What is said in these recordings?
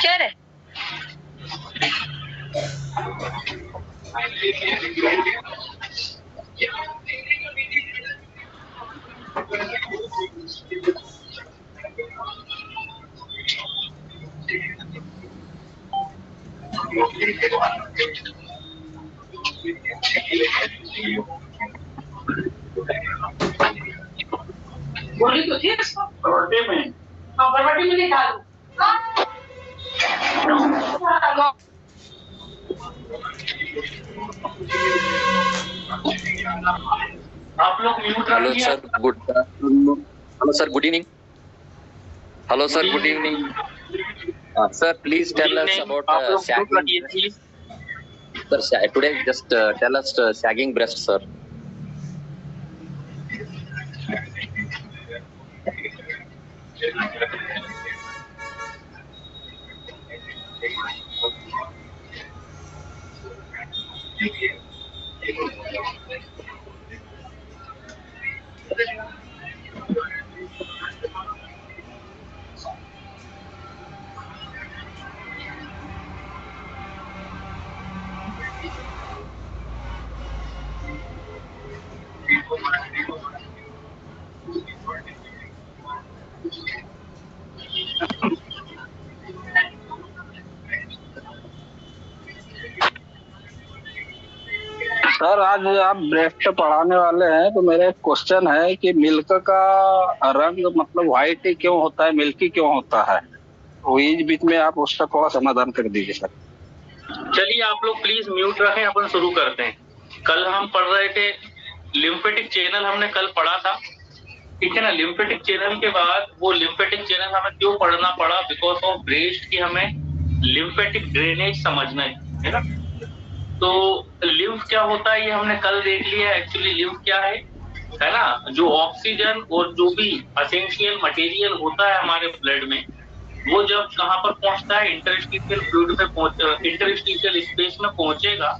Share. बोली तो थी इसको बर्थडे में। हाँ बर्थडे में नहीं डालू। आप लोग म्यूट Hello रखिए। sir, good afternoon. Hello sir, good evening. Hello sir, good evening. Sir, please tell us about आप लोग म्यूट sagging रखिए breast. Please. Sir, today just tell us sagging breast, sir. Sir आज आप breast पढ़ाने वाले हैं तो मेरा एक क्वेश्चन है कि मिल्क का रंग मतलब व्हाइट ही क्यों होता है, मिल्की क्यों होता है? तो इस बीच में आप उसका थोड़ा समाधान कर दीजिए सर। चलिए आप लोग प्लीज म्यूट रखें, अपन शुरू करते हैं। कल हम पढ़ रहे थे लिम्फेटिक चैनल, हमने कल पढ़ा था, ठीक है ना। लिम्फेटिक चैनल के बाद वो लिम्फेटिक चैनल हमें क्यों पढ़ना पड़ा, बिकॉज ऑफ ब्रेस्ट की हमें लिम्फेटिक ड्रेनेज समझना है ना। तो लिम्फ क्या होता है ये हमने कल देख लिया। एक्चुअली लिम्फ क्या है ना, जो ऑक्सीजन और जो भी एसेंशियल मटेरियल होता है हमारे ब्लड में, वो जब कहाँ पर पहुंचता है, इंटरस्टिशियल फ्लूइड में इंटरस्टिशियल स्पेस में पहुंचेगा,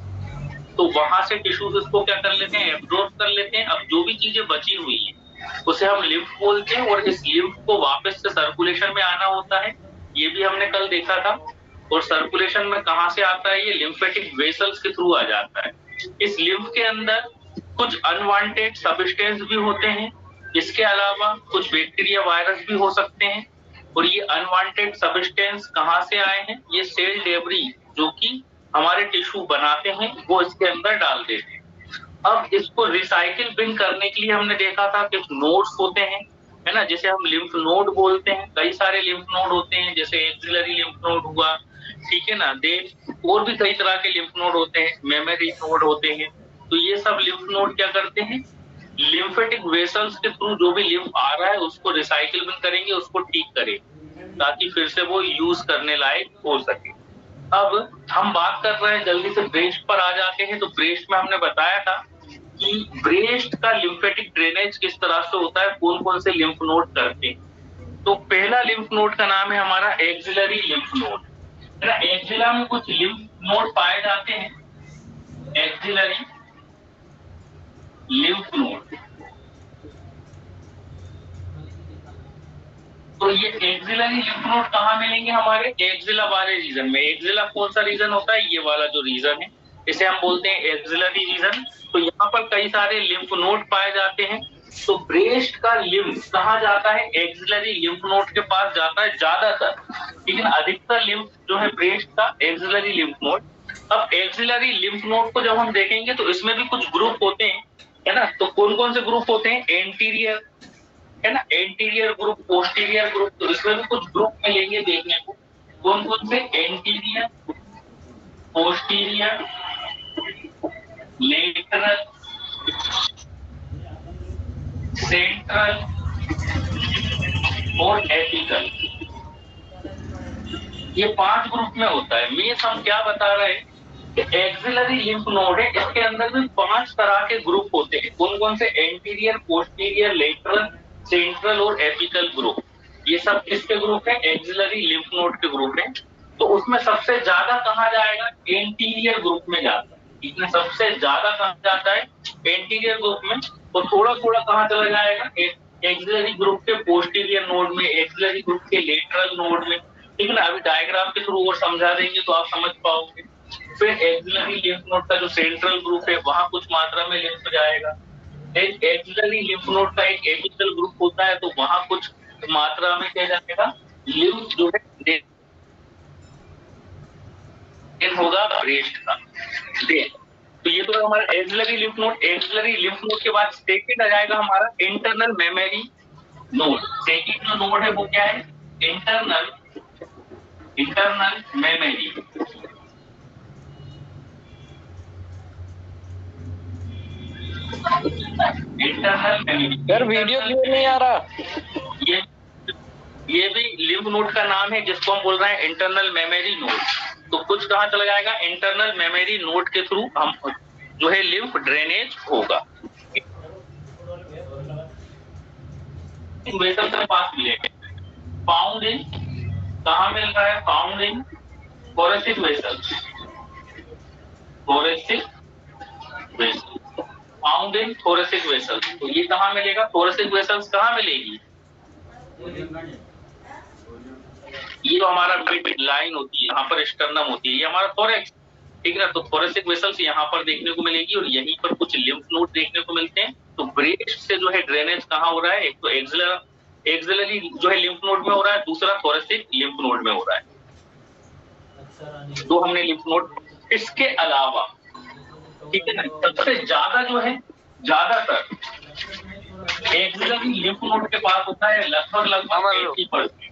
तो वहां से टिश्यूज उसको क्या कर लेते हैं, एब्जॉर्ब कर लेते हैं। अब जो भी चीजें बची हुई है उसे हम लिम्फ बोलते हैं, और इस लिम्फ को वापस से सर्कुलेशन में आना होता है, ये भी हमने कल देखा था। और सर्कुलेशन में कहां से आता है, ये लिम्फेटिक वेसल्स के थ्रू आ जाता है। इस लिम्फ के अंदर कुछ अनवांटेड सब्सटेंस भी होते हैं, इसके अलावा कुछ बैक्टीरिया वायरस भी हो सकते हैं। और ये अनवांटेड सब्सटेंस कहां से आए हैं, ये सेल डेब्री जो कि हमारे टिश्यू बनाते हैं वो इसके अंदर डाल देते हैं। अब इसको रिसाइकिल बिन करने के लिए हमने देखा था कि नोड्स होते हैं, है ना, जैसे हम लिम्फ नोड बोलते हैं। कई सारे लिम्फ नोड होते हैं, जैसे एक्सिलरी लिम्फ नोड हुआ, ठीक है ना, और भी कई तरह के लिम्फ नोड होते हैं, मेमोरी नोड होते हैं। तो ये सब लिम्फ नोड क्या करते हैं, लिम्फेटिक वेसल्स के थ्रू जो भी लिम्फ आ रहा है उसको रिसाइकिल बिन करेंगे, उसको ठीक करेंगे ताकि फिर से वो यूज करने लायक हो सके। अब हम बात कर रहे हैं, जल्दी से ब्रेस्ट पर आ जाते हैं। तो ब्रेस्ट में हमने बताया था कि ब्रेस्ट का लिम्फेटिक ड्रेनेज किस तरह से होता है, कौन कौन से लिम्फ नोड करते हैं। तो पहला लिम्फ नोड का नाम है हमारा एक्सिलरी लिम्फ नोड, है ना। एक्सिला में कुछ लिम्फ नोड पाए जाते हैं, एक्सिलरी लिम्फ नोड। तो ये एक्सिलरी लिम्फ नोड कहाँ मिलेंगे, हमारे एक्सिला वाले रीजन में। एक्सिला कौन सा रीजन होता है, ये वाला जो रीजन है, इसे हम बोलते हैं एक्सिलरी रीजन। तो यहाँ पर कई सारे लिम्फ नोड पाए जाते हैं। तो ब्रेस्ट का लिम्फ कहाँ जाता है, एक्सिलरी लिम्फ नोड के पास जाता है ज्यादातर, लेकिन अधिकतर लिम्फ जो है ब्रेस्ट का एक्सिलरी लिम्फ नोड। अब एक्सिलरी लिम्फ नोड को जब हम देखेंगे तो इसमें भी कुछ ग्रुप होते हैं, है ना। तो कौन कौन से ग्रुप होते हैं, एंटीरियर, है ना, एंटीरियर ग्रुप, पोस्टीरियर ग्रुप। तो इसमें भी कुछ ग्रुप मिलेंगे देखने को, कौन कौन से, एंटीरियर, पोस्टीरियर, लेटरल, सेंट्रल और एपिकल। ये 5 ग्रुप में होता है। मीन्स हम क्या बता रहे हैं कि एक्सिलरी लिम्फ नोड है, इसके अंदर भी 5 तरह के ग्रुप होते हैं। कौन कौन से, एंटीरियर, पोस्टीरियर, लेटरल, सेंट्रल और एपिकल ग्रुप। ये सब किसके ग्रुप है, एक्सिलरी लिम्फ नोड के ग्रुप है। तो उसमें सबसे ज्यादा कहाँ जाएगा, एंटीरियर ग्रुप में जाता है। इसमें सबसे ज्यादा कहाँ जाता है, एंटीरियर ग्रुप में। तो थोड़ा थोड़ा कहाँ चला जाएगा, एक्सिलरी ग्रुप के पोस्टीरियर नोड में, एक्सिलरी ग्रुप के लेटरल नोड में। ठीक है ना, अभी डायग्राम के थ्रू और समझा देंगे तो आप समझ पाओगे। फिर एक्सिलरी लिम्फ नोड का जो सेंट्रल ग्रुप है वहां कुछ मात्रा में लिम्फ जाएगा। एक एक्सिलरी लिम्फ नोड का एक एपिकल ग्रुप होता है, तो वहां कुछ मात्रा में क्या जाएगा, लिम्फ जो है होगा ब्रेस्ट का। तो ये तो हमारा axillary lymph node. Axillary lymph node के बाद सेकंड आ जाएगा हमारा इंटरनल मेमोरी नोड। सेकंड जो नोड है वो क्या है, इंटरनल मेमोरी। Internal memory. यार वीडियो क्यों नहीं आ रहा? ये भी लिम्फ नोड का नाम है जिसको हम बोल रहे हैं इंटरनल मेमोरी नोड। तो कुछ कहाँ चला जाएगा, इंटरनल मेमोरी नोड के थ्रू हम जो है लिम्फ ड्रेनेज होगा। वेसल के पास मिलेगा, फाउंड इन, कहाँ मिल रहा है, found in thoracic vessels, thoracic vessels, found in thoracic vessels। तो ये कहाँ मिलेगा, thoracic vessels कहाँ मिलेगी, ये तो हमारा मिड लाइन होती है, यहाँ पर स्टर्नम होती है, ये हमारा थोरेक्स। ठीक है ना, तो थोरेसिक वेसल्स यहाँ पर देखने को मिलेगी और यहीं पर कुछ लिम्फ नोड देखने को मिलते हैं। तो ब्रेस्ट से जो है ड्रेनेज कहाँ हो रहा है, एक तो एक्सिलरी जो है लिम्फ नोड में हो रहा है, दूसरा थोरेसिक लिम्फ नोड में हो रहा है। दो हमने लिम्फ नोड। इसके अलावा ठीक है ना, सबसे ज्यादा जो है, ज्यादातर एक्सिलरी लिम्फ नोड के पास होता है लगभग 80%।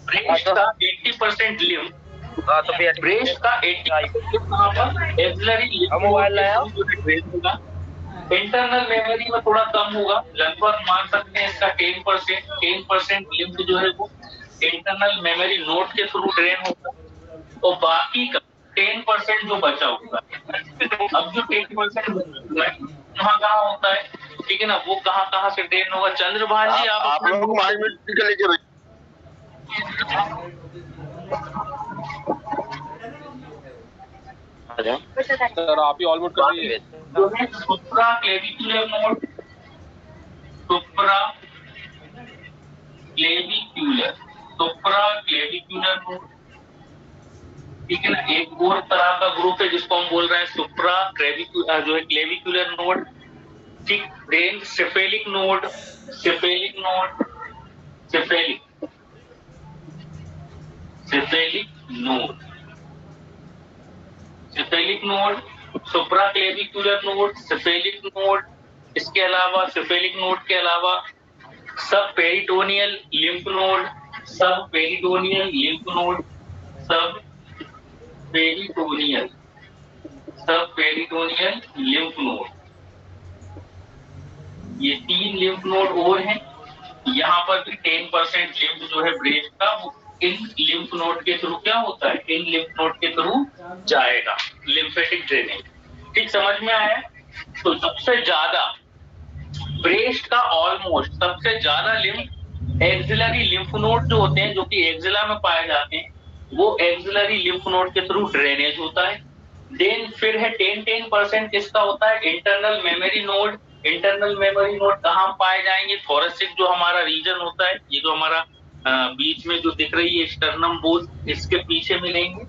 ब्रेस्ट का 80% लिम्फ, ब्रेस्ट का 80% कहाँ पर, एक्सिलरी लिम्फ होगा। इंटरनल मेमोरी में थोड़ा कम होगा, लगभग मान सकते हैं इसका 10% लिम्फ जो है वो इंटरनल मेमोरी नोड के थ्रू ड्रेन होगा, और बाकी का 10% जो बचा होगा, अब जो 10% कहाँ होता है, ठीक है ना, वो कहाँ से ड्रेन होगा। चंद्रभान जी आप लोगों को 5 मिनट के लीजिए। सर आप ही ऑलमोस्ट कर दीजिए। सुप्रा clavicular node, supra clavicular node. ठीक है ना, एक और तरह का ग्रुप है जिसको हम बोल रहे हैं सुप्रा जो है क्लेविकुलर नोड। ठीक, then cephalic node, cephalic node, supra clavicular node, cephalic node. इसके अलावा सेफेलिक नोड के अलावा sub peritoneal lymph node, sub peritoneal lymph node. ये 3 लिम्फ नोड और हैं। यहाँ पर भी 10% लिम्फ जो है ब्रेस्ट का वो इन लिम्फ नोड के थ्रू क्या होता है, इन लिम्फ नोड के थ्रू जाएगा, लिम्फेटिक ड्रेनेज। ठीक, समझ में आया। तो सबसे ज्यादा ब्रेस्ट का ऑलमोस्ट सबसे ज्यादा लिम्फ एक्सिलरी लिम्फ नोड जो होते हैं, जो कि एक्सिला में पाए जाते हैं, वो एक्सिलरी लिम्फ नोड के थ्रू ड्रेनेज होता है। देन फिर है 10% किसका होता है, internal memory node. Internal memory node कहाँ पाए जाएंगे, थोरेसिक जो हमारा रीजन होता है, ये जो हमारा बीच में जो दिख रही है स्टर्नम बोन, इसके पीछे मिलेंगे,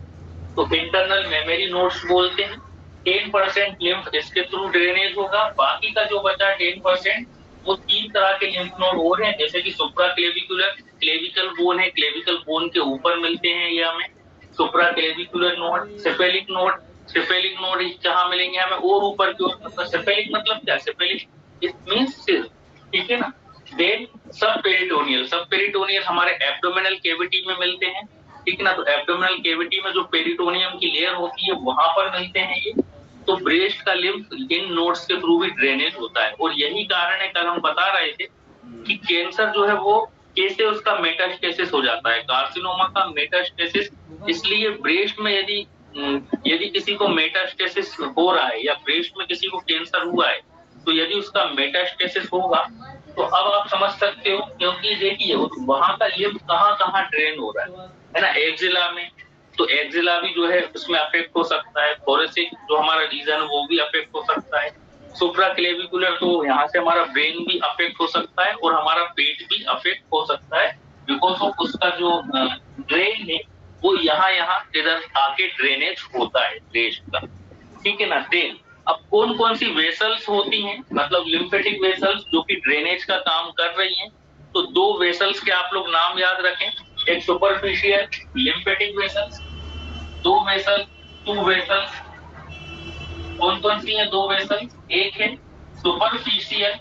तो इंटरनल मेमोरी नोड्स बोलते हैं। 10% लिम्फ इसके थ्रू ड्रेनेज होगा। बाकी का जो बचा 10% वो 3 तरह के लिम्फ नोड और हैं, जैसे कि सुप्रा क्लेविकल बोन है, क्लेविकल बोन के ऊपर मिलते हैं ये हमें सुप्रा क्लेविकुलर नोड। सेफेलिक नोड कहाँ मिलेंगे हमें, और ऊपर की ओर। सेफेलिक मतलब क्या, सेफेलिक इट मींस सिर। ठीक है ना। देन सब पेरिटोनियल हमारे एब्डोमिनल केविटी में मिलते हैं। ठीक है ना, तो एब्डोमिनल केविटी में जो पेरिटोनियम की लेयर होती है वहां पर मिलते हैं ये। तो ब्रेस्ट का लिम्फ इन नोड्स के थ्रू भी ड्रेनेज होता है, और यही कारण है, कल हम बता रहे थे कि कैंसर जो है वो कैसे उसका मेटास्टेसिस हो जाता है, कार्सिनोमा का मेटास्टेसिस। इसलिए ब्रेस्ट में यदि किसी को मेटास्टेसिस हो रहा है या ब्रेस्ट में किसी को कैंसर हुआ है, तो यदि उसका मेटास्टेसिस होगा तो अब आप समझ सकते हो, क्योंकि देखिए वहां का लिम्फ कहाँ ड्रेन हो रहा है, है ना, एक्जिला में, तो एक्जिला भी जो है उसमें अफेक्ट हो सकता है, थोरेसिक जो हमारा रीजन वो भी अफेक्ट हो सकता है, सुप्राक्लेविकुलर तो यहाँ से हमारा ब्रेन भी अफेक्ट हो सकता है और हमारा पेट भी अफेक्ट हो सकता है, बिकॉज ऑफ उसका जो ड्रेन है वो यहाँ इधर आके ड्रेनेज होता है ब्रेस्ट का, ठीक है ना। देन अब कौन कौन सी वेसल्स होती हैं, मतलब लिम्फेटिक वेसल्स जो कि ड्रेनेज का काम कर रही हैं, तो दो वेसल्स के आप लोग नाम याद रखें, एक सुपरफिशियल लिम्फेटिक वेसल्स, दो वेसल, टू वेसल्स, कौन कौन सी है दो वेसल्स, एक है superficial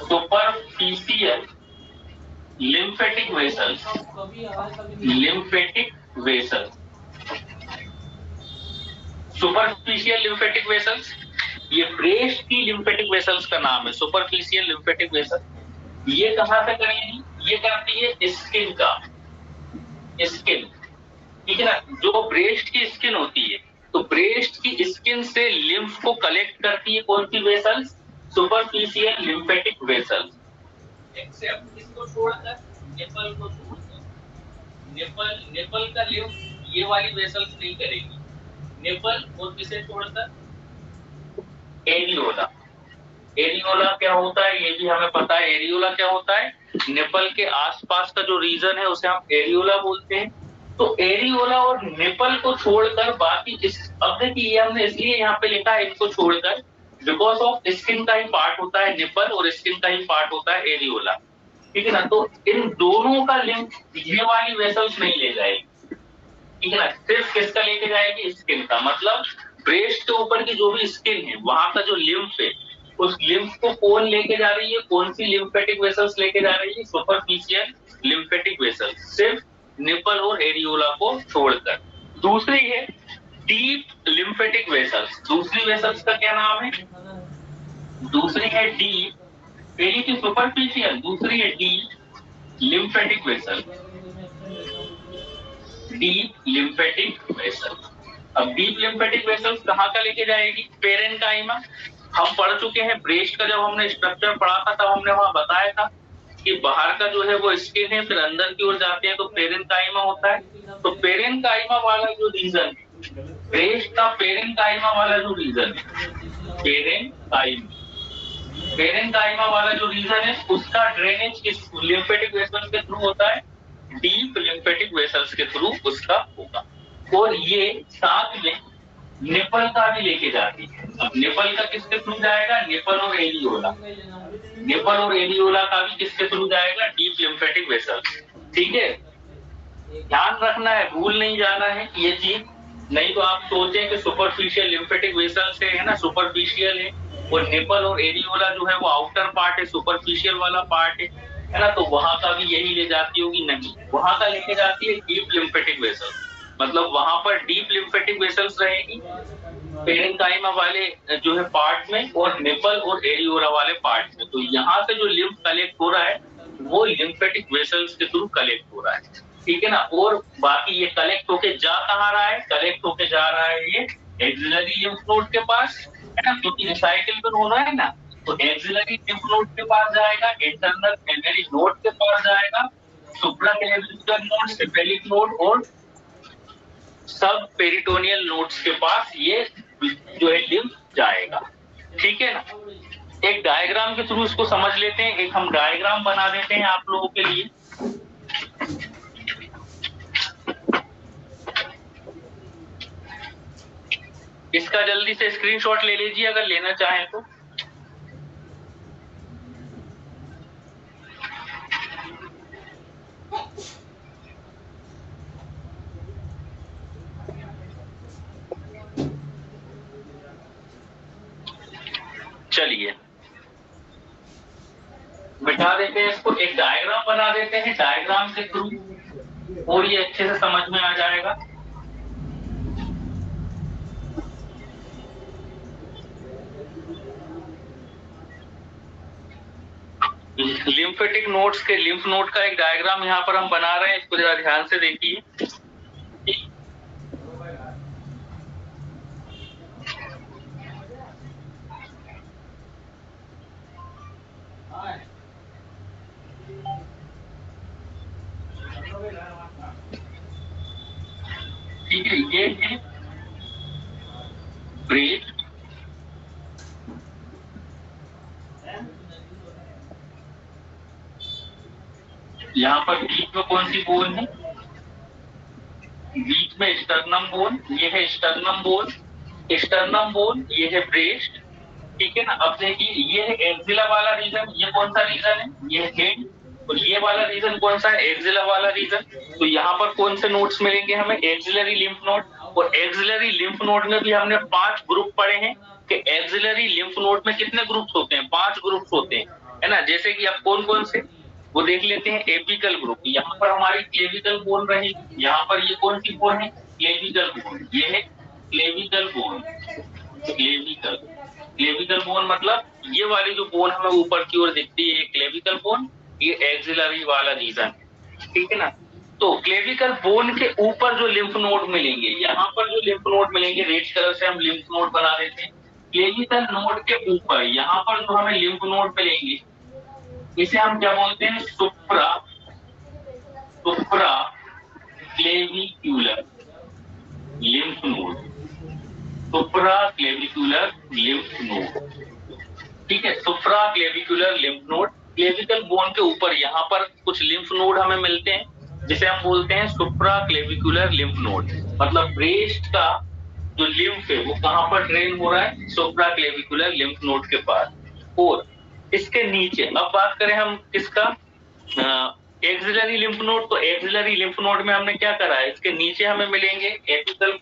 superficial lymphatic vessels, lymphatic vessels, superficial lymphatic vessels, ये ब्रेस्ट की लिम्फेटिक वेसल्स का नाम है, सुपरफिशियल लिम्फेटिक वेसल। ये कहां से करेगी, ये करती है स्किन का, स्किन, ठीक है ना, जो ब्रेस्ट की स्किन होती है, तो ब्रेस्ट की स्किन से लिम्फ को कलेक्ट करती है कौन सी vessels, superficial lymphatic vessels. Except इसको छोड़कर, निपल को छोड़कर, निपल का लिम्फ ये वाली वेसल्स नहीं करेगी, निपल और किसे छोड़कर, एरियोला। एरियोला क्या होता है ये भी हमें पता है, एरियोला क्या होता है, निपल के आसपास का जो रीजन है उसे हम एरियोला बोलते हैं। तो एरियोला और निपल को छोड़कर बाकी इस, अब देखिए हमने इसलिए यहाँ पे लिखा है इनको छोड़कर, बिकॉज ऑफ स्किन का ही पार्ट होता है निपल और स्किन का ही पार्ट होता है एरियोला, ठीक है ना। तो इन दोनों का लिंक ये वाली वेसल्स नहीं ले जाएगी, ठीक है ना, सिर्फ किसका लेके जाएगी, स्किन का, मतलब ब्रेस्ट के ऊपर की जो भी स्किन है वहां का जो लिम्फ है उस लिम्फ को कौन लेके जा रही है, कौन सी लिम्फेटिक वेसल्स लेके जा रही है, सुपरफिशियल लिम्फेटिक वेसल्स, सिर्फ निपल और एरियोला को छोड़कर। दूसरी है डीप लिम्फेटिक वेसल्स, दूसरी वेसल्स का क्या नाम है, दूसरी है डीप, पहली थी सुपरफिशियल, दूसरी है deep lymphatic vessel, deep lymphatic vessel. अब डीप लिम्फेटिक वेसल्स कहाँ का लेके जाएगी, पेरेन्काइमा। हम पढ़ चुके हैं ब्रेस्ट का, जब हमने स्ट्रक्चर पढ़ा था तब हमने वहां बताया था कि बाहर का जो है वो स्किन है, फिर अंदर की ओर जाते हैं तो पेरेन्काइमा होता है। तो पेरेन्काइमा वाला जो रीजन है, ब्रेस्ट का पेरेन्काइमा वाला जो रीजन है, पेरेन्काइमा वाला जो रीजन है उसका ड्रेनेज किस लिम्फेटिक वेसल्स के थ्रू होता है, डीप लिम्फेटिक वेसल्स के थ्रू उसका होगा। और ये साथ में निपल का भी लेके जाती है। अब निपल का किसके थ्रू जाएगा, निपल और एरियोला, निपल और एरियोला का भी किसके थ्रू जाएगा, डीप लिम्फेटिक वेसल्स, ठीक है। ध्यान रखना है, भूल नहीं जाना है ये चीज, नहीं तो आप सोचें कि सुपरफिशियल लिम्फेटिक वेसल से है ना, सुपरफिशियल है और निपल और एरियोला जो है वो आउटर पार्ट है, सुपरफिशियल वाला पार्ट है ना, तो वहां का भी यही ले जाती होगी, नहीं, वहां का लेके जाती है डीप लिम्फेटिक वेसल, मतलब वहां पर डीप लिम्फेटिक वेसल्स रहेगी पेरेन्काइमा वाले जो है पार्ट में और निपल और एरियोला वाले पार्ट में। तो यहाँ से जो लिम्फ कलेक्ट हो रहा है वो लिम्फेटिक वेसल्स के थ्रू कलेक्ट हो रहा है, ठीक है ना। और बाकी ये कलेक्ट होके जा कहाँ रहा है, कलेक्ट होके जा रहा है ये एक्सिलरी लिम्फ नोड के पास, है ना, क्योंकि रिसाइकिल हो रहा है ना, तो एक्सिलरी लिम्फ नोड के पास जाएगा, इंटरनल मेमोरी नोड के पास जाएगा, सुप्राक्लेविकुलर नोड, सेफेलिक नोड और सब पेरिटोनियल नोड्स के पास ये जो है लिम्फ जाएगा, ठीक है ना। एक डायग्राम के थ्रू इसको समझ लेते हैं, एक हम डायग्राम बना देते हैं आप लोगों के लिए। इसका जल्दी से स्क्रीनशॉट ले लीजिए अगर लेना चाहें तो। चलिए बिठा देते हैं इसको, एक डायग्राम बना देते हैं, डायग्राम के थ्रू और ये अच्छे से समझ में आ जाएगा। लिम्फेटिक नोड्स के लिम्फ नोड का एक डायग्राम यहाँ पर हम बना रहे हैं, इसको जरा ध्यान से देखिए। ब्रेस्ट, यहाँ पर बीच में कौन सी बोन है, बीच में स्टर्नम बोन, ये है स्टर्नम बोन, स्टर्नम बोन, ये है ब्रेस्ट, ठीक है ना। अब देखिए ये है एक्सिला वाला रीजन, ये कौन सा रीजन है, ये हेड, और ये वाला रीजन कौन सा है, एक्सिला वाला रीजन। तो यहाँ पर कौन से नोड्स मिलेंगे हमें, एक्सिलरी लिम्फ नोड, और एक्सिलरी लिम्फ नोड में भी हमने 5 ग्रुप पढ़े हैं कि एक्सिलरी लिम्फ नोड में कितने ग्रुप्स होते हैं, 5 ग्रुप्स होते हैं, है ना। जैसे कि अब कौन कौन से वो देख लेते हैं। एपिकल ग्रुप, यहाँ पर हमारी क्लेविकल बोन रहेगी, यहाँ पर ये कौन सी बोन है, क्लेविकल बोन, ये है clavicle bone, clavicle, clavicle bone मतलब ये वाली जो बोन हमें ऊपर की ओर दिखती है, ये क्लेविकल बोन, ये एक्सिलरी वाला रीजन, ठीक है ना। तो क्लेविकल बोन के ऊपर जो लिम्फ नोड मिलेंगे, यहाँ पर जो लिम्फ नोड मिलेंगे, रेड कलर से हम लिम्फ नोड बना देते हैं। क्लेविकल नोड के ऊपर यहाँ पर जो हमें लिम्फ नोड मिलेंगे, इसे हम क्या बोलते हैं, सुप्रा, सुप्रा क्लेविक्यूलर लिम्फ नोड, सुप्रा क्लेविक्यूलर लिम्फ नोड, ठीक है। सुप्रा क्लेविक्यूलर लिम्फ नोड, क्लेविकल बोन के ऊपर यहाँ पर कुछ लिम्फ नोड हमें मिलते हैं, जिसे हम बोलते हैं सुप्रा क्लेविक्यूलर लिम्फ नोड। मतलब ब्रेस्ट का जो लिम्फ है वो कहाँ पर ड्रेन हो रहा है, सुप्रा क्लेविक्यूलर लिम्फ नोड के पास। और इसके नीचे अब बात करें हम किसका, एक्सिलरी लिम्फ नोड, तो एक्सिलरी लिम्फ नोड में हमने क्या करा है, इसके नीचे हमें मिलेंगे एपिकल,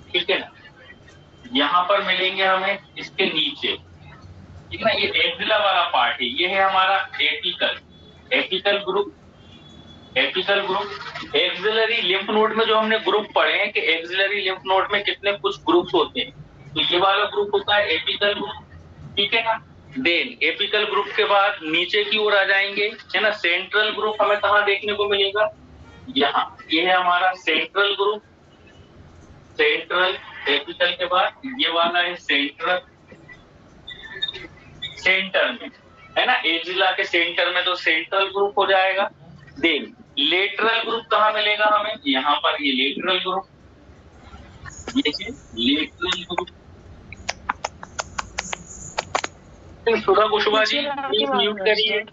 ठीक है ना, यहाँ पर मिलेंगे हमें इसके नीचे, ठीक है ना। ये एक्सिला वाला पार्ट है, ये है हमारा apical, apical group, apical group. Axillary lymph node में जो हमने ग्रुप पढ़े हैं कि एक्सिलरी लिम्फ नोड में कितने कुछ ग्रुप्स होते हैं, तो ये वाला ग्रुप होता है एपिकल ग्रुप, ठीक है ना। देन एपिकल ग्रुप के बाद नीचे की ओर आ जाएंगे, है ना। सेंट्रल ग्रुप हमें कहाँ देखने को मिलेगा, यहाँ, ये है हमारा सेंट्रल ग्रुप, सेंट्रल, एपिकल के बाद ये वाला है सेंट्रल, सेंटर में, है ना, एक्सिला के सेंटर में तो सेंट्रल ग्रुप हो जाएगा। देन लेटरल ग्रुप कहाँ मिलेगा हमें, यहाँ पर ये लेटरल ग्रुप, ये lateral group. Sudha Kushwaha ji please mute करिए।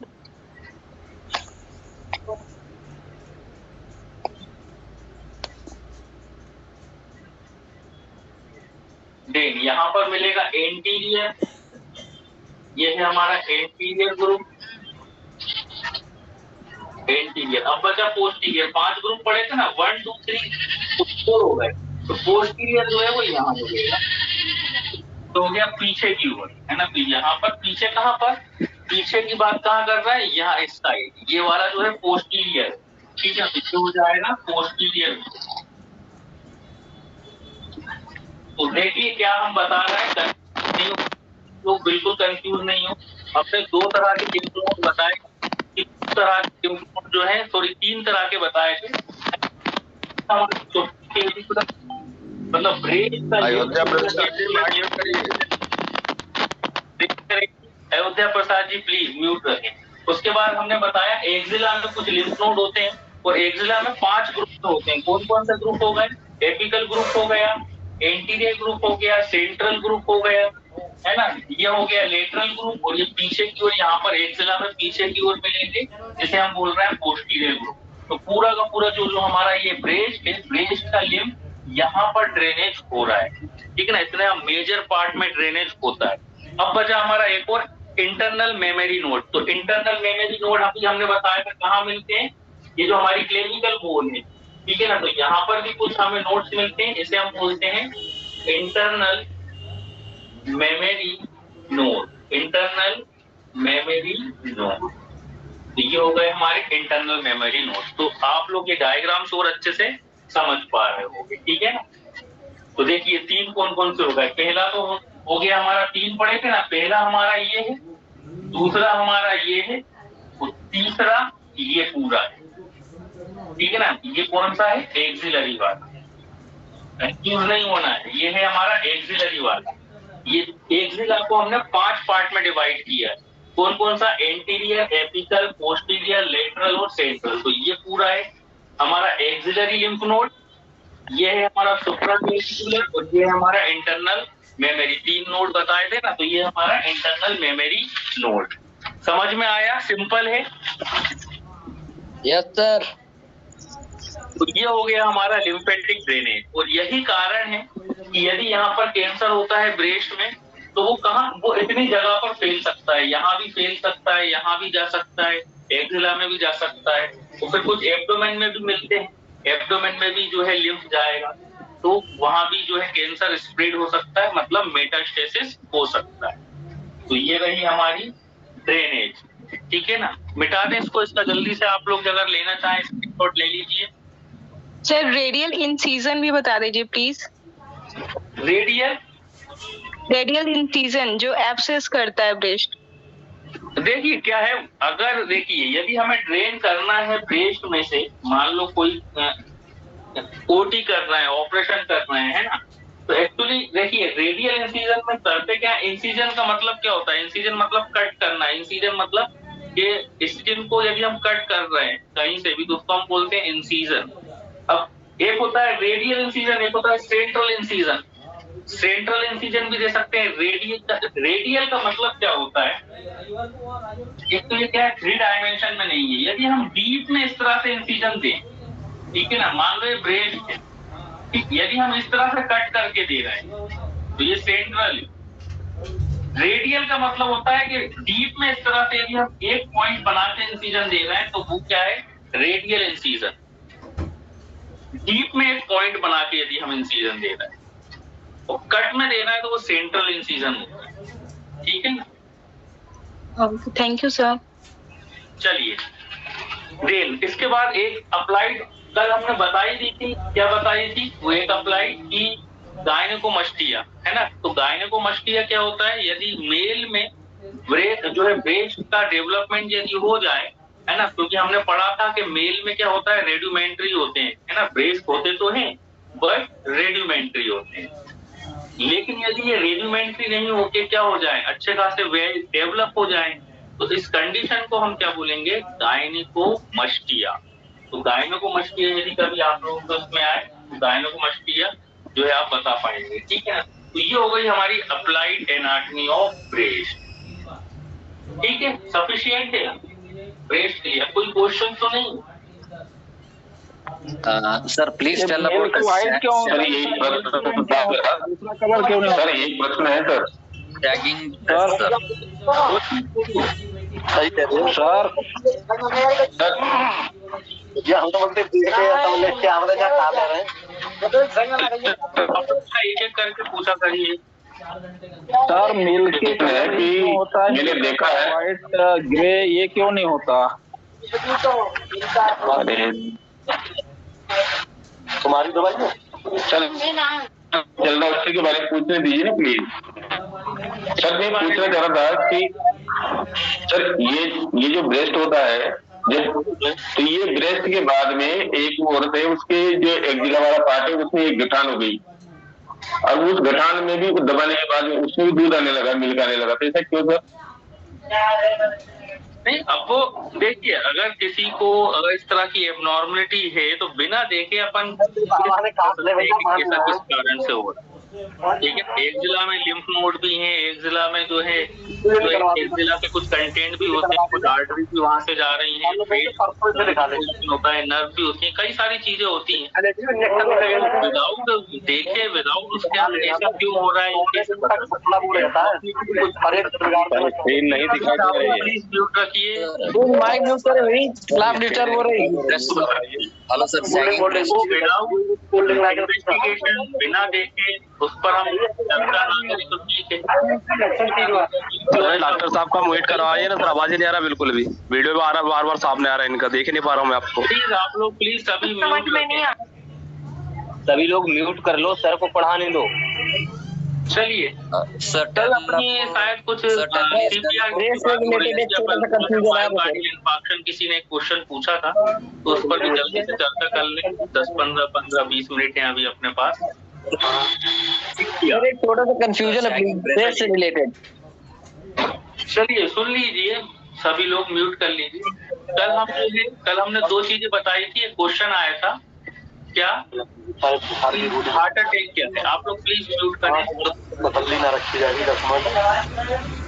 देन यहाँ पर मिलेगा एंटीरियर, ये है हमारा एंटीरियर ग्रुप, एंटीरियर। अब बचा पोस्टीरियर, 5 ग्रुप पड़े थे ना, 1 2 3 4 हो गए, तो पोस्टीरियर जो है वो यहाँ हो गया, तो हो गया पीछे की ओर, है ना। तो यहाँ पर पीछे कहाँ पर, पीछे की बात कहाँ कर रहा है, यहाँ इस साइड, ये वाला जो है पोस्टीरियर, ठीक है, पीछे हो जाएगा पोस्टीरियर। तो देखिए क्या हम बता रहे हैं, लोग बिल्कुल कंफ्यूज नहीं हो। हमने 2 तरह के लिम्फ नोड बताए, 3 तरह के लिम्फ नोड जो है, सॉरी 3 तरह के बताए थे। मतलब अयोध्या प्रसाद जी म्यूट करिए। अयोध्या प्रसाद जी प्लीज म्यूट रखें। उसके बाद हमने बताया एक्सिला में कुछ लिम्फ नोड होते हैं, और एक्सिला में 5 ग्रुप होते हैं। कौन कौन से ग्रुप हो गए, एपिकल ग्रुप हो गया, एंटीरियर ग्रुप हो गया, सेंट्रल ग्रुप हो गया, है ना, ये हो गया लेटरल ग्रुप, और ये पीछे की ओर यहाँ पर एक्सिला में पीछे की ओर मिलेंगे, जिसे हम बोल रहे हैं पोस्टीरियर ग्रुप। तो पूरा का पूरा जो हमारा ये ब्रेस्ट है, ब्रेस्ट का लिम्फ यहाँ पर ड्रेनेज हो रहा है, ठीक है ना, इतना मेजर पार्ट में ड्रेनेज होता है। अब बचा हमारा एक और इंटरनल मेमोरी नोड। तो इंटरनल मेमोरी नोड अभी हमने बताया था कहाँ मिलते हैं, ये जो हमारी क्लेविकल बोन है, ठीक है ना। तो यहाँ पर भी कुछ हमें नोड्स मिलते हैं, इसे हम बोलते हैं internal memory node, internal memory node. तो ये हो गए हमारे इंटरनल मेमोरी नोड। तो आप लोग ये डायग्राम्स और अच्छे से समझ पा रहे होंगे, ठीक है ना। तो देखिए 3 कौन कौन से हो गए, पहला तो हो गया हमारा, 3 पढ़े थे ना, पहला हमारा ये है, दूसरा हमारा ये है, और तीसरा ये पूरा है, ठीक है ना। ये कौन सा है, एक्सिलरी वाला, कंफ्यूज नहीं होना है, ये है हमारा एक्सिलरी वाला। ये एक्सिला को हमने 5 पार्ट में डिवाइड किया है, कौन कौन सा, एंटीरियर, एपिकल, पोस्टीरियर, लेटरल और सेंट्रल। तो ये पूरा है हमारा एक्सिलरी लिम्फ नोड, ये है हमारा सुप्राक्लेविकुलर और ये है हमारा इंटरनल मेमोरी। 3 नोड बताए थे ना, तो ये हमारा इंटरनल मेमोरी नोड। समझ में आया? सिंपल है। Yes sir. तो ये हो गया हमारा लिम्फेटिक ड्रेनेज। और यही कारण है कि यदि यहाँ पर कैंसर होता है ब्रेस्ट में, तो वो इतनी जगह पर फैल सकता है। यहाँ भी फैल सकता है, यहाँ भी जा सकता है, एक्जिला में भी जा सकता है, तो फिर कुछ एब्डोमेन में भी मिलते हैं। एब्डोमेन में भी जो है लिम्फ जाएगा, तो वहां भी जो है कैंसर स्प्रेड हो सकता है, मतलब मेटास्टेसिस हो सकता है। तो ये रही हमारी ड्रेनेज। ठीक है ना, मिटा दें इसको। इसका जल्दी से आप लोग अगर लेना चाहें स्क्रीनशॉट ले लीजिए। सर रेडियल इंसीजन भी बता दीजिए प्लीज। रेडियल इंसीजन जो एब्सेस करता है ब्रेस्ट। देखिए क्या है, अगर देखिए यदि हमें ड्रेन करना है ब्रेस्ट में से, मान लो कोई ओटी कर रहे हैं, ऑपरेशन कर रहे हैं, है ना, तो एक्चुअली देखिए रेडियल इंसीजन में करते क्या, इंसीजन का मतलब क्या होता है, इंसीजन मतलब कट करना, इंसीजन मतलब कि स्किन को यदि हम कट कर रहे हैं कहीं से भी, तो उसको हम बोलते हैं इंसीजन। अब एक होता है रेडियल इंसीजन, एक होता है सेंट्रल इंसीजन। सेंट्रल इंसीजन भी दे सकते हैं। रेडियल का मतलब क्या होता है, एक तो ये क्या है 3 डायमेंशन में नहीं है। यदि हम डीप में इस तरह से इंसीजन दें, ठीक है ना, मान लो ये ब्रेस्ट है, ठीक, यदि हम इस तरह से कट करके दे रहे हैं तो ये सेंट्रल है। रेडियल का मतलब होता है कि डीप में इस तरह से यदि हम एक पॉइंट बना के इंसीजन दे रहे हैं तो वो क्या है, रेडियल इंसीजन। डीप में एक पॉइंट बना के यदि हम इंसीजन दे रहे हैं, और कट में देना है तो वो सेंट्रल इंसीजन होता है। ठीक है ना, थैंक यू सर। चलिए देन इसके बाद एक अप्लाइड, कल हमने बताई दी थी, क्या बताई थी, वो एक अप्लाइड की गायनेकोमस्टिया, है ना। तो गायनेकोमस्टिया क्या होता है, यदि मेल में जो है ब्रेस्ट का डेवलपमेंट यदि हो जाए, है ना, क्योंकि हमने पढ़ा था कि मेल में क्या होता है, रेड्यूमेंट्री होते हैं, है ना, ब्रेस्ट होते तो हैं बट रेड्यूमेंट्री होते हैं। लेकिन यदि ये रेड्यूमेंट्री नहीं होके क्या हो जाए, अच्छे खासे वेल डेवलप हो जाए, तो इस कंडीशन को हम क्या बोलेंगे, गायनेकोमस्टिया। तो गायनेकोमस्टिया यदि कभी आप लोगों को उसमें आए, तो गायनेकोमस्टिया जो है आप बता पाएंगे। ठीक है ना, तो ये हो गई हमारी अप्लाइड एनाटॉमी ऑफ ब्रेस्ट। ठीक है, सफिशिएंट है ब्रेस्ट के लिए। कोई क्वेश्चन तो नहीं? Sir please tell about white क्यों सर यही प्रश्न दूसरा कलर क्यों नहीं? सर यही प्रश्न है सर। टैगिंग सर सही कह रहे हो सर ये हम तो बोलते कैमरे का काम कर रहे हैं। एक एक करके पूछा करिए। सर मिल्की है कि होता है, मैंने देखा है व्हाइट ग्रे ये क्यों नहीं होता? अरे तुम्हारी दवाई है चल जल्दा उसके के बारे में पूछने दीजिए ना प्लीज। सर मैं पूछना चाह रहा था कि सर ये जो ब्रेस्ट होता है, तो ये ब्रेस्ट के बाद में एक औरत है, उसके जो एक्जिला वाला पार्ट है उसमें एक गठान हो गई, और उस गठान में भी दबाने के बाद उसमें भी दूध आने लगा, मिल्क आने लगा, तो ऐसा क्यों सर? नहीं, अब वो देखिए, अगर किसी को अगर इस तरह की एबनॉर्मलिटी है तो बिना देखे अपन ऐसा किस कारण से हो रहा है। ठीक है, एक जिला में लिम्फ नोड भी है, एक जिला में जो है एक जिला के कुछ कंटेंट भी होते हैं, कुछ आर्टरी भी वहां से जा रही है, होता है, नर्व भी होती है, कई सारी चीजें होती हैं। विदाउट देखे, विदाउट उसके ऐसा क्यों हो रहा है, नहीं दिखाई दे रही है। प्लीज म्यूट रखिए। हेलो सर, बिना देखे उस पर हम चर्चा ना करें तो ठीक है। डॉक्टर साहब का वेट करवाइए ना सर, आवाज ही नहीं आ रहा बिल्कुल भी, वीडियो में आ रहा, बार बार सामने आ रहा है इनका, देख ही नहीं पा रहा हूँ मैं आपको। प्लीज आप लोग प्लीज सभी समझ में नहीं आ सभी लोग म्यूट कर लो, सर को पढ़ाने दो। चलिए सर कल अपनी शायद कुछ किसी ने क्वेश्चन पूछा था, तो उस पर भी जल्दी से चर्चा कर लें। 10-15-20 मिनट है अभी अपने पास। थोड़ा सा कंफ्यूजन है ब्रेस्ट से रिलेटेड। चलिए सुन लीजिए, सभी लोग म्यूट कर लीजिए। कल हमने 2 चीजें बताई थी। एक क्वेश्चन आया था क्या हार्ट अटैक क्या है? आप लोग प्लीज म्यूट करें। तसल्ली ना रखी जाएगी 10 मिनट।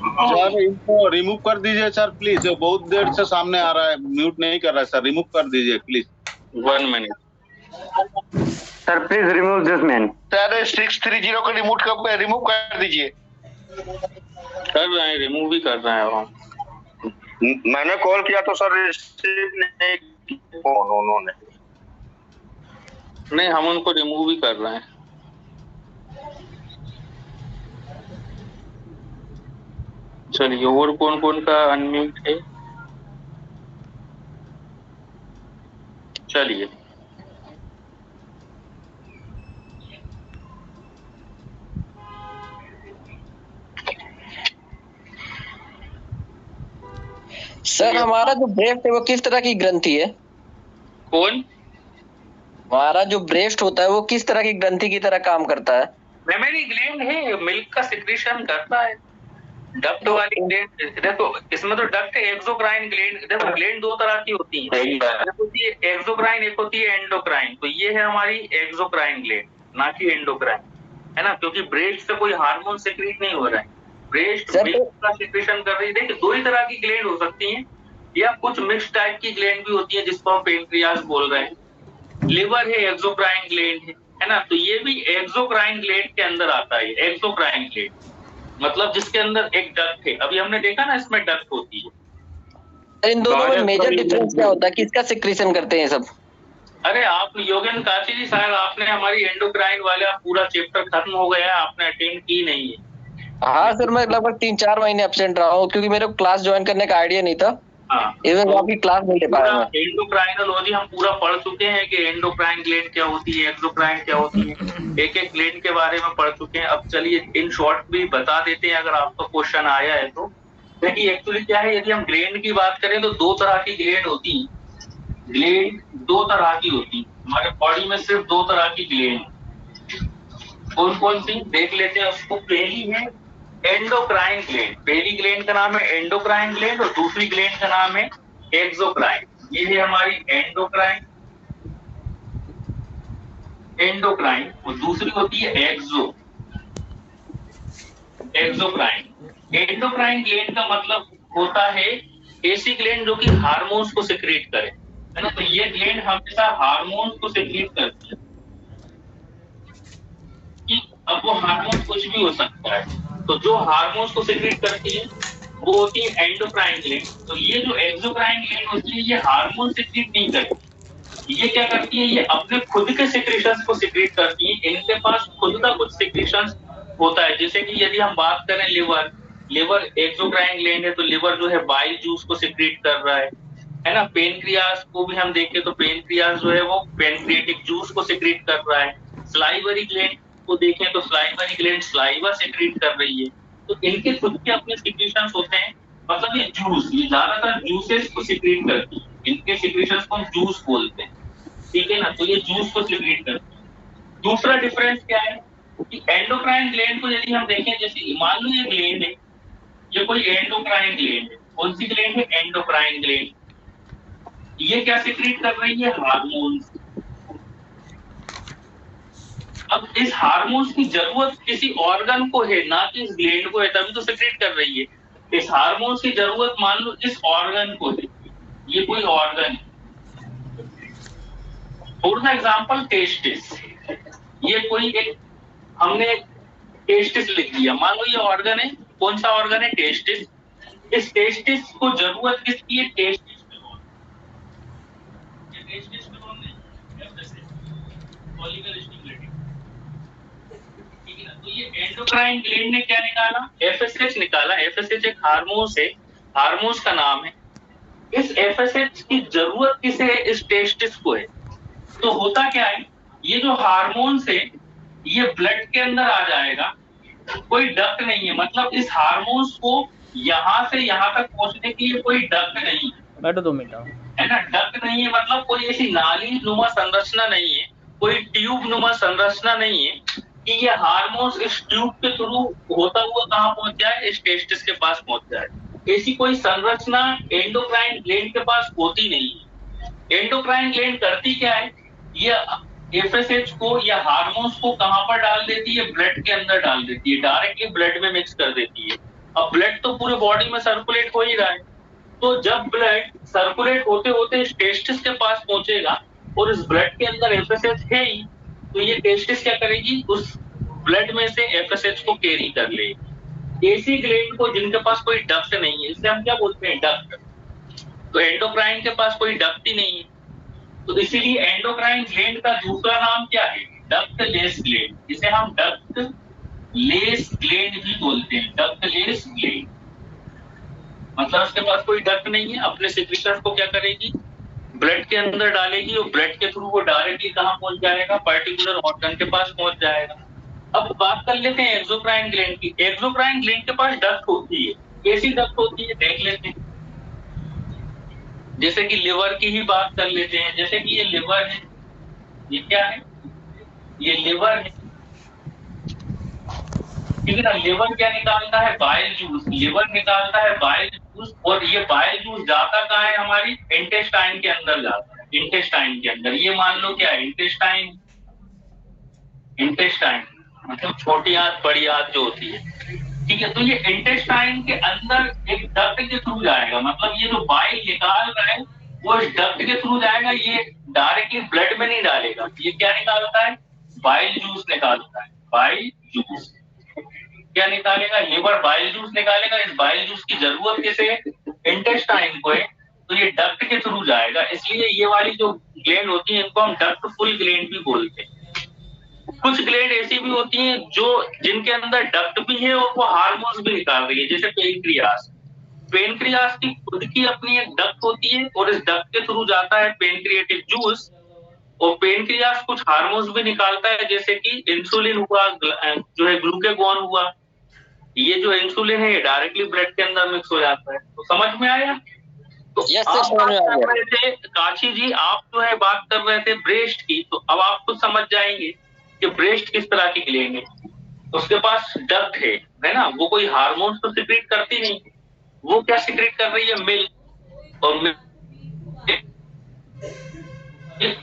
सर इनको रिमूव कर दीजिए सर प्लीज, बहुत देर से सामने आ रहा है, म्यूट नहीं कर रहा है सर, रिमूव कर दीजिए please. 1 minute sir please remove this man. Sir 630 को रिमूव कर दीजिए। कर रहे हैं, रिमूव भी कर रहे हैं हम। मैंने कॉल किया तो सर रिसीव नहीं किया उन्होंने। नहीं, हम उनको रिमूव भी कर रहे हैं। चलिए, और कौन कौन का अनम्यूट है? चलिए, सर हमारा जो ब्रेस्ट है वो किस तरह की ग्रंथि है? कौन? हमारा जो ब्रेस्ट होता है वो किस तरह की ग्रंथि की तरह काम करता है? मेमरी ग्लैंड है, मिल्क का सिक्रीशन करता है। डक्ट वाली ग्लैंड, देखो इसमें तो डक्ट है, एक्सोक्राइन ग्लैंड। देखो ग्लैंड दो तरह की होती है, एक होती है एक्सोक्राइन, एक होती है एंडोक्राइन। तो ये है हमारी एक्सोक्राइन ग्लैंड, ना कि एंडोक्राइन, है ना, क्योंकि ब्रेस्ट से कोई हार्मोन सिक्रीट नहीं हो रहा है, ब्रेस्ट मिल्क का सिक्रीशन कर रही है। देखिए दो ही तरह की ग्लैंड हो सकती है, या कुछ मिक्स टाइप की ग्लैंड भी होती है जिसको हम पेनक्रियास बोल रहे हैं। लिवर है, एक्सोक्राइन ग्लैंड है ना, तो ये भी एक्सोक्राइन ग्लैंड के अंदर आता है। एक्सोक्राइन ग्लैंड मतलब जिसके अंदर एक डक्ट है। अभी हमने देखा ना, इसमें डक्ट होती है। इन दोनों में मेजर डिफरेंस क्या होता है? किसका सिक्रीशन करते हैं सब? अरे आप योगेन काशी जी, शायद आपने हमारी एंडोक्राइन वाला पूरा चैप्टर खत्म हो गया है, आपने अटेंड की नहीं है। हाँ सर, मैं लगभग 3-4 महीने एब्सेंट रहा हूँ क्योंकि मेरे को क्लास ज्वाइन करने का आइडिया नहीं था। हाँ, इवन आपकी क्लास नहीं ले पाया मैं। एंडोक्राइनोलॉजी हम पूरा पढ़ चुके हैं कि एंडोक्राइन ग्लैंड क्या होती है, एक्सोक्राइन क्या होती है, एक एक ग्लैंड के बारे में पढ़ चुके हैं। अब चलिए इन शॉर्ट भी बता देते हैं अगर आपका क्वेश्चन आया है तो। देखिए एक्चुअली क्या है, यदि हम ग्लैंड की बात करें तो दो तरह की ग्लैंड होती है। ग्लैंड दो तरह की होती है हमारे बॉडी में, सिर्फ दो तरह की ग्लैंड। कौन कौन सी देख लेते हैं उसको। पहली है एंडोक्राइन ग्लैंड, पहली ग्लैंड का नाम है एंडोक्राइन ग्लैंड और दूसरी ग्लैंड का नाम है एक्सोक्राइन। ये है हमारी एंडोक्राइन, एंडोक्राइन, और दूसरी होती है एक्सोक्राइन। एंडोक्राइन ग्लैंड का मतलब होता है ऐसी ग्लैंड जो कि हार्मोन्स को सिक्रीट करे, है ना। तो ये ग्लैंड हमेशा हार्मोन्स को सिक्रीट करती है। कि अब वो हार्मोन कुछ भी हो सकता है, तो जो हार्मोन्स को सिक्रीट करती है वो होती है एंडोक्राइन ग्लैंड। तो ये जो एक्सोक्राइन ग्लैंड होती है ये हार्मोन सिक्रीट नहीं करती, ये क्या करती है, ये अपने खुद के सिक्रीशंस को सिक्रीट करती है। इनके पास खुद का कुछ सिक्रीशंस होता है, जैसे कि यदि हम बात करें लिवर एक्सोक्राइन ग्लैंड है, तो लिवर जो है बाइल जूस को सिक्रीट कर रहा है ना। पेनक्रियास को भी हम देखें तो पेनक्रियास जो है वो पेनक्रियाटिक जूस को सिक्रीट कर रहा है। स्लाइवरी ग्लैंड को देखें तो स्लाइवरी ग्लैंड स्लाइवा सिक्रीट कर रही है। तो इनके खुद के अपने सिक्रीशंस होते हैं, मतलब ये जूस, ये ज्यादातर जूसेस को सिक्रीट करती है, इनके सिक्रीशंस को हम जूस बोलते हैं, ठीक है ना। तो ये जूस को सिक्रीट करती है। दूसरा डिफरेंस क्या है कि एंडोक्राइन ग्लैंड को यदि हम देखें, जैसे मान लो ये ग्लैंड है, ये कोई एंडोक्राइन ग्लैंड है। कौन सी ग्लैंड है? Endocrine gland. ये क्या सिक्रीट कर रही है? हार्मोन्स। अब इस हार्मोन्स की जरूरत किसी ऑर्गन को है, ना कि इस ग्लैंड को है, तभी तो सिक्रेट कर रही है। इस हार्मोन्स की जरूरत मान लो इस ऑर्गन को है, ये कोई ऑर्गन है। फॉर द एग्जांपल टेस्टिस, ये कोई एक हमने टेस्टिस लिख दिया, मान लो ये ऑर्गन है। कौन सा ऑर्गन है? टेस्टिस। इस टेस्टिस को जरूरत किसकी है? टेस्टिस्टेरोन। टेस्टिस्टेरोन फॉलिकल स्टिमुलेटिंग, ठीक है ना। तो ये एंडोक्राइन ग्लैंड ने क्या निकाला? एफएसएच निकाला। एफएसएच एक हार्मोन्स है, हार्मोन्स का नाम है। इस एफएसएच की जरूरत किसे है? इस टेस्टिस को है। तो होता क्या है, ये जो हार्मोन्स है ये ब्लड के अंदर आ जाएगा, कोई डक्ट नहीं है, मतलब इस हार्मोन्स को यहाँ से यहाँ तक पहुंचने के लिए कोई डक्ट नहीं है। बैठो 2 मिनट, है ना। डक्ट नहीं है मतलब कोई ऐसी नाली नुमा संरचना नहीं है, कोई ट्यूब नुमा संरचना नहीं है कि ये हार्मोन्स इस ट्यूब के थ्रू होता हुआ कहाँ पहुंच जाए? इस टेस्टिस के पास पहुंच जाए। ऐसी कोई संरचना एंडोक्राइन ग्लैंड के पास होती नहीं है। एंडोक्राइन ग्लैंड करती क्या है, ये एफएसएच को या हार्मोन्स को कहां पर डाल देती है? ब्लड के अंदर डाल देती है, डायरेक्टली ब्लड में मिक्स कर देती है। अब ब्लड तो पूरे बॉडी में सर्कुलेट हो ही रहा है, तो जब ब्लड सर्कुलेट होते होते टेस्टिस के पास पहुंचेगा और इस ब्लड के अंदर एफएसएच है ही, तो ये टेस्टिस क्या करेगी? उस ब्लड में से एफएसएच को कैरी कर लेगी। एसी ग्लैंड को, जिनके पास कोई डक्ट नहीं है, इसे हम क्या बोलते हैं? डक्ट। तो एंडोक्राइन के पास कोई डक्ट ही नहीं है, तो इसीलिए एंडोक्राइन ग्लैंड का दूसरा नाम क्या है? Duct less gland. इसे हम डक्ट लेस ग्लैंड भी बोलते हैं, डक्ट लेस ग्लैंड। मतलब उसके पास कोई डक्ट नहीं है, अपने सिक्रीशंस को क्या करेगी? ब्लड के अंदर डालेगी और ब्लड के थ्रू वो डायरेक्टली कहां पहुंच जाएगा? पर्टिकुलर ऑर्गन के पास पहुंच जाएगा। अब बात कर लेते हैं एक्सोक्राइन ग्लैंड की। एक्सोक्राइन ग्लैंड के पास डक्ट होती है, कैसी डक्ट होती है देख लेते हैं। जैसे कि लिवर की ही बात कर लेते हैं, जैसे कि ये लिवर है, ये क्या है? ये लिवर है, ठीक है ना। लिवर क्या निकालता है? Bile juice. लिवर निकालता है बाइल जूस, और ये बाइल जूस जाता कहाँ है? हमारी इंटेस्टाइन के अंदर जाता है, इंटेस्टाइन के अंदर। ये मान लो क्या है? इंटेस्टाइन। इंटेस्टाइन मतलब छोटी आंत बड़ी आंत जो होती है, ठीक है। तो ये इंटेस्टाइन के अंदर एक डक्ट के थ्रू जाएगा, मतलब ये जो बाइल निकाल रहा है वो इस डक्ट के थ्रू जाएगा, ये डायरेक्टली ब्लड में नहीं डालेगा। ये क्या निकालता है? बाइल जूस निकालता है। बाइल जूस क्या निकालेगा? लिवर बाइल जूस निकालेगा। इस बाइल जूस की जरूरत किसे है? इंटेस्टाइन को है, तो ये डक्ट के थ्रू जाएगा। इसलिए ये वाली जो ग्लैंड होती है इनको हम डक्ट फुल ग्लैंड भी बोलते हैं। कुछ ग्लैंड ऐसी भी होती हैं जो जिनके अंदर डक्ट भी है और वो हार्मोन्स भी निकाल रही है, जैसे पेनक्रियास। पेनक्रियास की खुद की अपनी एक डक्ट होती है और इस डक्ट के थ्रू जाता है पेनक्रिएटिक जूस, और पेनक्रियास कुछ हार्मोन्स भी निकालता है, जैसे कि इंसुलिन हुआ, जो है ग्लूकेगॉन हुआ। ये जो इंसुलिन है ये डायरेक्टली ब्लड के अंदर मिक्स हो जाता है। तो समझ में आया? तो आप बात कर रहे थे काशी जी, आप जो है बात कर रहे थे ब्रेस्ट की, तो अब आप खुद समझ जाएंगे कि ब्रेस्ट किस तरह की ग्लैंड है। उसके पास डक्ट है ना, वो कोई हार्मोन्स तो सिक्रेट करती नहीं, वो क्या सिक्रेट कर रही है? मिल्क। और मिल्क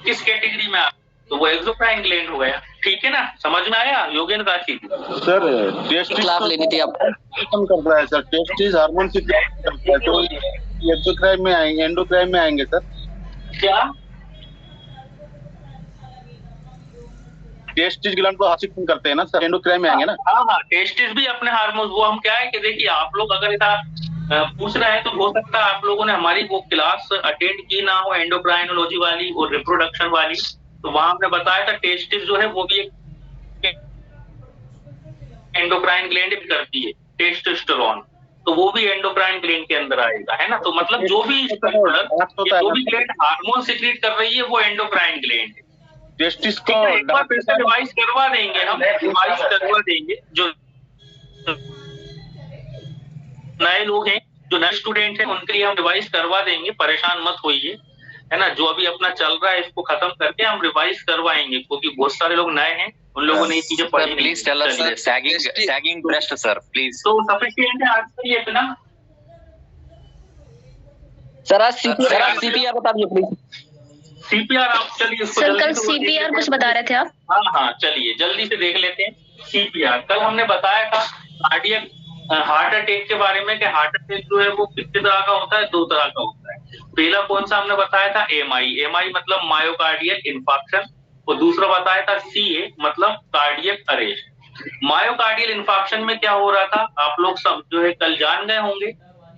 किस कैटेगरी में? तो वो एक्सोक्राइन ग्लैंड हो गया, ठीक है ना। समझ में आया योगेंद्र काशी? सर टेस्टिस लाभ लेनी थी आप। कम कर रहा है सर, टेस्टिस हार्मोन से करता है, तो एक्सोक्राइन में आएंगे, एंडोक्राइन में आएंगे सर। क्या? टेस्टिस ग्लैंड को हासिल करते हैं ना सर, एंडोक्राइन में आएंगे ना। हाँ, टेस्टिस भी अपने हार्मोन, वो हम क्या है कि देखिए आप लोग अगर ऐसा पूछ रहे हैं तो हो सकता है आप लोगों ने हमारी वो क्लास अटेंड की ना हो, एंडोक्राइनोलॉजी वाली और रिप्रोडक्शन वाली। तो वहां हमने बताया था टेस्टिस जो है वो भी एक एंडोक्राइन ग्लैंड भी करती है, टेस्टोस्टेरोन, तो वो भी एंडोक्राइन ग्लैंड के अंदर आएगा, है ना। तो मतलब जो भी ग्लैंड हार्मोन सिक्रीट कर रही है वो एंडोक्राइन ग्लैंड है। टेस्टिस को एक बार फिर से रिवाइज करवा देंगे, हम रिवाइज करवा देंगे। जो नए लोग हैं, जो नए स्टूडेंट हैं, उनके लिए हम रिवाइज करवा देंगे, परेशान मत होइए, है ना। जो अभी अपना चल रहा है इसको खत्म करके हम रिवाइज करवाएंगे, क्योंकि बहुत सारे लोग नए हैं, उन लोगों ने ये चीजें पढ़ी। Please tell us sagging breast sir, please. तो सफिशिएंट है आज के लिए इतना। सर आज सीपीआर बता दीजिए प्लीज। सीपीआर आप चलिए इसको सर कल सीपीआर कुछ बता रहे थे आप? हाँ, चलिए जल्दी से देख लेते हैं सीपीआर। कल हमने बताया था कार्डियक हार्ट अटैक के बारे में कि हार्ट अटैक जो है वो कितने तरह का होता है? 2 तरह का होता है। पहला कौन सा हमने बताया था? एमआई मतलब मायोकार्डियल इंफार्क्शन, और दूसरा बताया था सीए मतलब कार्डियक अरेस्ट। मायोकार्डियल इंफार्क्शन में क्या हो रहा था, आप लोग सब जो है कल जान गए होंगे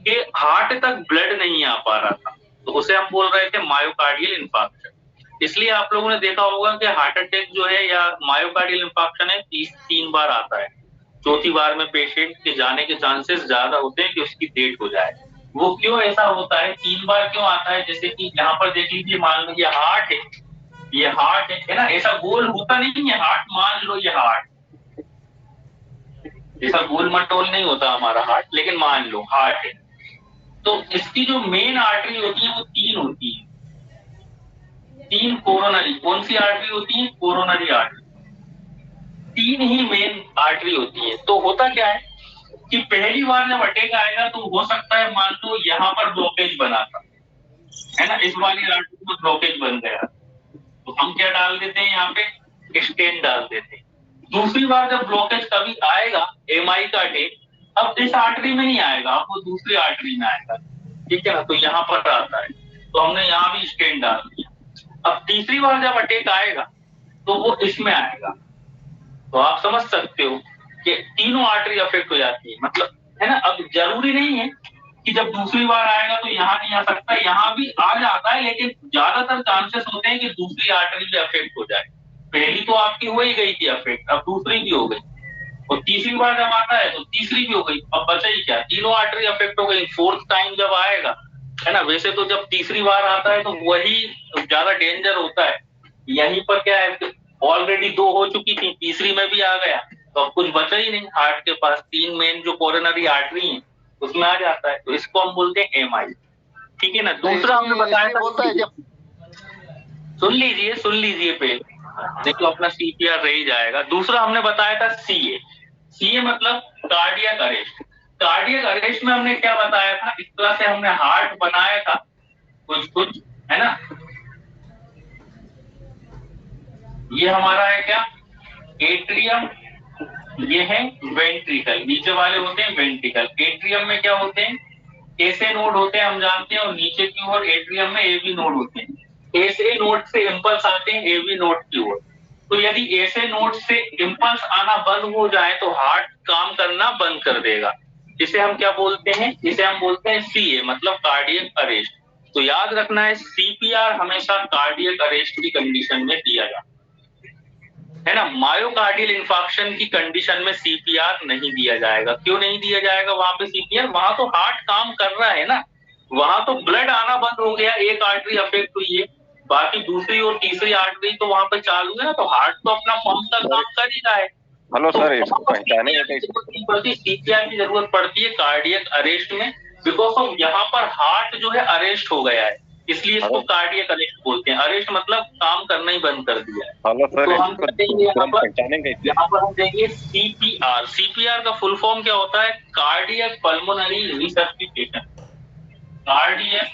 कि हार्ट तक ब्लड नहीं आ पा रहा था, तो उसे हम बोल रहे थे मायोकार्डियल इंफार्क्शन। इसलिए आप लोगों ने देखा होगा कि हार्ट अटैक जो है या मायोकार्डियल इंफार्क्शन है 3 बार आता है, चौथी बार में पेशेंट के जाने के चांसेस ज्यादा होते हैं कि उसकी डेथ हो जाए। वो क्यों ऐसा होता है, 3 बार क्यों आता है? जैसे कि यहाँ पर देख लीजिए, मान लो ये हार्ट है, ये हार्ट है ना, ऐसा गोल होता नहीं है हार्ट। मान लो ये हार्ट, ऐसा गोल मटोल नहीं होता हमारा हार्ट, लेकिन मान लो हार्ट है, तो इसकी जो मेन आर्टरी होती है वो 3 होती है। 3 कोरोनरी। कौन सी आर्टरी होती है? Coronary artery. 3 ही मेन आर्टरी होती है। तो होता क्या है कि पहली बार जब अटैक आएगा तो हो सकता है मान लो यहाँ पर ब्लॉकेज बना था, है ना, इस वाली आर्टरी में ब्लॉकेज बन गया, तो हम क्या डाल देते हैं यहाँ पे, स्टेंट डाल देते हैं। दूसरी बार जब ब्लॉकेज कभी आएगा एमआई का अटैक, अब इस आर्टरी में नहीं आएगा, अब वो दूसरी आर्टरी में आएगा, ठीक है ना, तो यहाँ पर आता है, तो हमने यहाँ भी स्टेंट डाल दिया। अब तीसरी बार जब अटैक आएगा तो वो इसमें आएगा, तो आप समझ सकते हो कि तीनों आर्टरी अफेक्ट हो जाती है, मतलब है ना। अब जरूरी नहीं है कि जब दूसरी बार आएगा तो यहाँ नहीं आ सकता, यहाँ भी आ जाता है, लेकिन ज्यादातर चांसेस होते हैं कि दूसरी आर्टरी भी अफेक्ट हो जाए। पहली तो आपकी हो ही गई थी अफेक्ट, अब दूसरी भी हो गई, और तीसरी बार जब आता है तो तीसरी भी हो गई, अब बचा ही क्या, तीनों आर्टरी अफेक्ट हो गई। फोर्थ टाइम जब आएगा, है ना, वैसे तो जब तीसरी बार आता है तो वही ज्यादा डेंजर होता है। यहीं पर क्या है, ऑलरेडी 2 हो चुकी थी, तीसरी में भी आ गया, तो अब कुछ बचा ही नहीं हार्ट के पास, 3 मेन जो कोरोनरी आर्टरी है उसमें आ जाता है, तो इसको हम बोलते हैं एमआई, ठीक है ना। दूसरा हमने बताया था, सुन लीजिए पहले, देखो अपना सीपीआर रह ही जाएगा। दूसरा हमने बताया था सीए मतलब कार्डियक अरेस्ट। कार्डियक अरेस्ट में हमने क्या बताया था, इस तरह से हमने हार्ट बनाया था कुछ, है ना। ये हमारा है क्या, एट्रियम, ये है वेंट्रिकल, नीचे वाले होते हैं वेंट्रिकल। एट्रियम में क्या होते हैं, एसए नोड होते हैं, हम जानते हैं, और नीचे की ओर एट्रियम में एबी नोड होते हैं। एसए नोड से इंपल्स आते हैं एबी नोड की ओर, तो यदि एसए नोड से इंपल्स आना बंद हो जाए तो हार्ट काम करना बंद कर देगा। इसे हम क्या बोलते हैं, इसे हम बोलते हैं सीए मतलब कार्डियक अरेस्ट। तो याद रखना है, सीपीआर हमेशा कार्डियक अरेस्ट की कंडीशन में दिया जाता है ना। मायोकार्डियल इंफार्क्शन की कंडीशन में सीपीआर नहीं दिया जाएगा। क्यों नहीं दिया जाएगा वहां पे सीपीआर, वहां तो हार्ट काम कर रहा है ना, वहां तो ब्लड आना बंद हो गया, एक आर्टरी अफेक्ट हुई है, बाकी दूसरी और तीसरी आर्टरी तो वहां पे चालू है ना, तो हार्ट तो अपना पंप का काम कर ही रहा है। हेलो तो सर, इसको पहचाने सीपीआर की जरूरत पड़ती है कार्डियक अरेस्ट में, बिकॉज ऑफ यहाँ पर हार्ट जो है अरेस्ट हो गया है, इसलिए इसको कार्डियक अरेस्ट बोलते हैं। अरेस्ट मतलब काम करना ही बंद कर दिया है। हेलो सर, तो हम देंगे यहाँ पर हम देंगे सीपीआर। सीपीआर का फुल फॉर्म क्या होता है, cardiac pulmonary resuscitation. Cardiac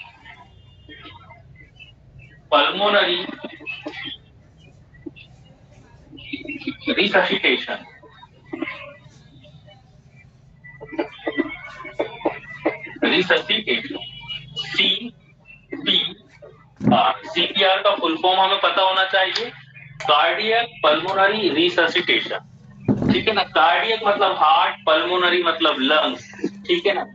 pulmonary resuscitation. Resuscitation, CPR का फुल फॉर्म हमें पता होना चाहिए, कार्डियक पल्मोनरी रिससिटेशन, ठीक है ना। कार्डियक मतलब हार्ट, पल्मोनरी मतलब लंग्स, ठीक है ना।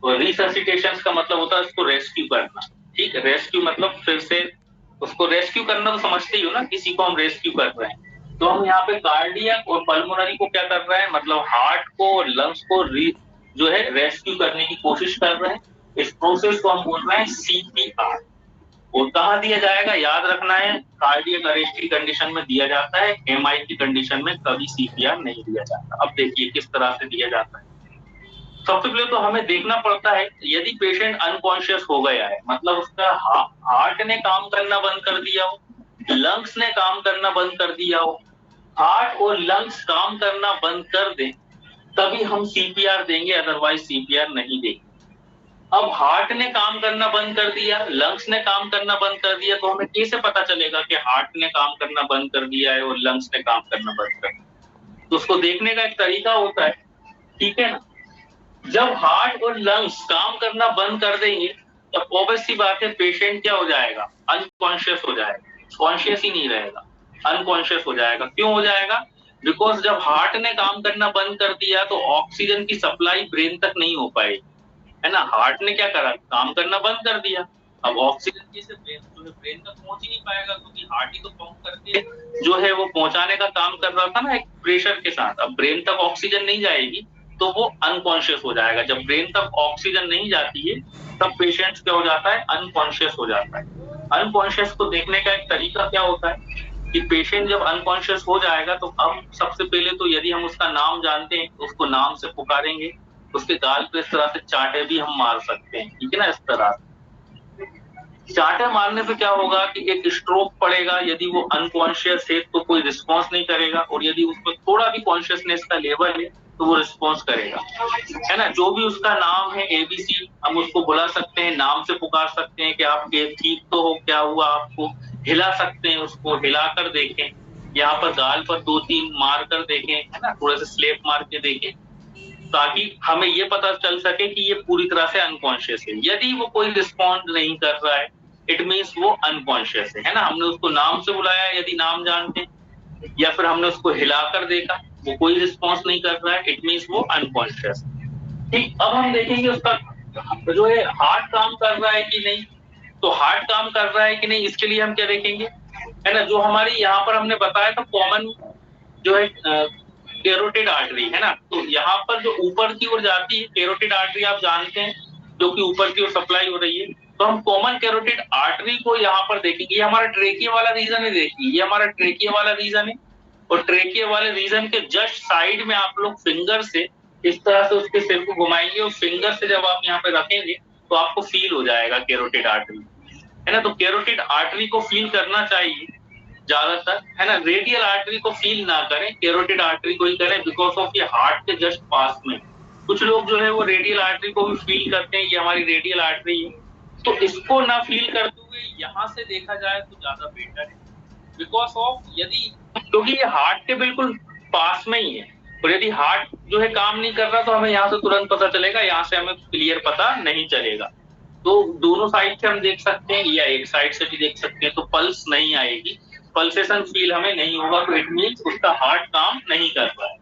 और रिससिटेशन का मतलब होता है उसको रेस्क्यू करना, ठीक है। रेस्क्यू मतलब फिर से उसको रेस्क्यू करना, तो समझते ही हो ना, किसी को हम रेस्क्यू कर रहे हैं। तो हम यहाँ पे कार्डियक और पल्मोनरी को क्या कर रहे हैं, मतलब हार्ट को और लंग्स को जो है रेस्क्यू करने की कोशिश कर रहे हैं। इस प्रोसेस को हम बोल रहे हैं सीपीआर। और कहाँ दिया जाएगा, याद रखना है, कार्डियक अरेस्ट की कंडीशन में दिया जाता है, एमआई की कंडीशन में कभी सीपीआर नहीं दिया जाता। अब देखिए किस तरह से दिया जाता है। सबसे पहले तो हमें देखना पड़ता है, यदि पेशेंट अनकॉन्शियस हो गया है, मतलब उसका हार्ट ने काम करना बंद कर दिया हो, लंग्स ने काम करना बंद कर दिया हो, हार्ट और लंग्स काम करना बंद कर दें, तभी हम सीपीआर देंगे, अदरवाइज सीपीआर नहीं देंगे। अब हार्ट ने काम करना बंद कर दिया, लंग्स ने काम करना बंद कर दिया, तो हमें कैसे पता चलेगा कि हार्ट ने काम करना बंद कर दिया है और लंग्स ने काम करना बंद कर दिया। तो उसको देखने का एक तरीका होता है, ठीक है ना। जब हार्ट और लंग्स काम करना बंद कर देंगे तब ऑब्वियस सी बात है पेशेंट क्या हो जाएगा, अनकॉन्शियस हो जाएगा, कॉन्शियस ही नहीं रहेगा, अनकॉन्शियस हो जाएगा। क्यों हो जाएगा, बिकॉज जब हार्ट ने काम करना बंद कर दिया तो ऑक्सीजन की सप्लाई ब्रेन तक नहीं हो पाएगी, है ना। हार्ट ने क्या करा, काम करना बंद कर दिया, अब ऑक्सीजन कैसे ब्रेन तक पहुंच ही नहीं पाएगा, क्योंकि हार्ट ही तो पंप करके जो है वो पहुंचाने का काम कर रहा था ना एक प्रेशर के साथ। अब ब्रेन तक ऑक्सीजन नहीं जाएगी तो वो अनकॉन्शियस हो जाएगा। जब ब्रेन तक ऑक्सीजन नहीं जाती है तब पेशेंट क्या हो जाता है, अनकॉन्शियस हो जाता है। अनकॉन्शियस को देखने का एक तरीका क्या होता है कि पेशेंट जब अनकॉन्शियस हो जाएगा तो हम सबसे पहले तो यदि हम उसका नाम जानते हैं तो उसको नाम से पुकारेंगे, उसके गाल पे इस तरह से चांटे भी हम मार सकते हैं, ठीक है ना। इस तरह चांटे मारने से क्या होगा कि एक स्ट्रोक पड़ेगा, यदि वो अनकॉन्शियस है तो कोई रिस्पॉन्स नहीं करेगा, और यदि उसको थोड़ा भी कॉन्शियसनेस का लेवल है तो वो रिस्पॉन्स करेगा, है ना। जो भी उसका नाम है एबीसी, हम उसको बुला सकते हैं, नाम से पुकार सकते हैं कि आप ठीक तो हो, क्या हुआ आपको, हिला सकते हैं, उसको हिलाकर देखें, यहाँ पर गाल पर 2-3 मार कर देखें, है ना, थोड़ा सा स्लेप मार के देखें, ताकि हमें ये पता चल सके कि ये पूरी तरह से अनकॉन्शियस है। यदि वो कोई रिस्पॉन्ड नहीं कर रहा है, इट मीन्स वो अनकॉन्शियस है ना। हमने उसको नाम से बुलाया यदि नाम जानते हैं, या फिर हमने उसको हिलाकर देखा, वो कोई रिस्पॉन्स नहीं कर रहा है, इट मीन्स वो अनकॉन्शियस। ठीक, अब हम देखेंगे उसका जो है हार्ट काम कर रहा है कि नहीं। तो हार्ट काम कर रहा है कि नहीं, इसके लिए हम क्या देखेंगे, है ना, जो हमारी यहाँ पर हमने बताया था कॉमन जो है कैरोटिड आर्टरी, है ना, तो यहाँ पर जो ऊपर की ओर जाती है कैरोटिड आर्टरी आप जानते हैं, जो कि ऊपर की ओर सप्लाई हो रही है, तो हम कॉमन कैरोटिड आर्टरी को यहाँ पर देखेंगे। ये हमारा ट्रेकिया वाला रीजन है, देखिए ये हमारा ट्रेकिया वाला रीजन है, और ट्रेकिया वाले रीजन के जस्ट साइड में आप लोग फिंगर से इस तरह से उसके सिर को घुमाएंगे, और फिंगर से जब आप यहाँ पे रखेंगे तो आपको फील हो जाएगा कैरोटिड आर्टरी, है ना। तो कैरोटिड आर्टरी को फील करना चाहिए ज्यादातर, है ना, रेडियल आर्टरी को फील ना करें, कैरोटिड आर्टरी को ही करें, बिकॉज ऑफ ये हार्ट के जस्ट पास में। कुछ लोग जो है वो रेडियल आर्टरी को भी फील करते हैं, ये हमारी रेडियल आर्टरी है, तो इसको ना फील करते हुए यहाँ से देखा जाए तो ज्यादा बेटर है, बिकॉज ऑफ यदि, क्योंकि ये हार्ट के बिल्कुल पास में ही है, और यदि हार्ट जो है काम नहीं कर रहा तो हमें यहाँ से तुरंत पता चलेगा, यहाँ से हमें क्लियर पता नहीं चलेगा। तो दोनों साइड से हम देख सकते हैं, या एक साइड से भी देख सकते हैं, तो पल्स नहीं आएगी, पल्सेशन फील हमें नहीं होगा, तो इट मीन्स उसका हार्ट काम नहीं कर रहा है।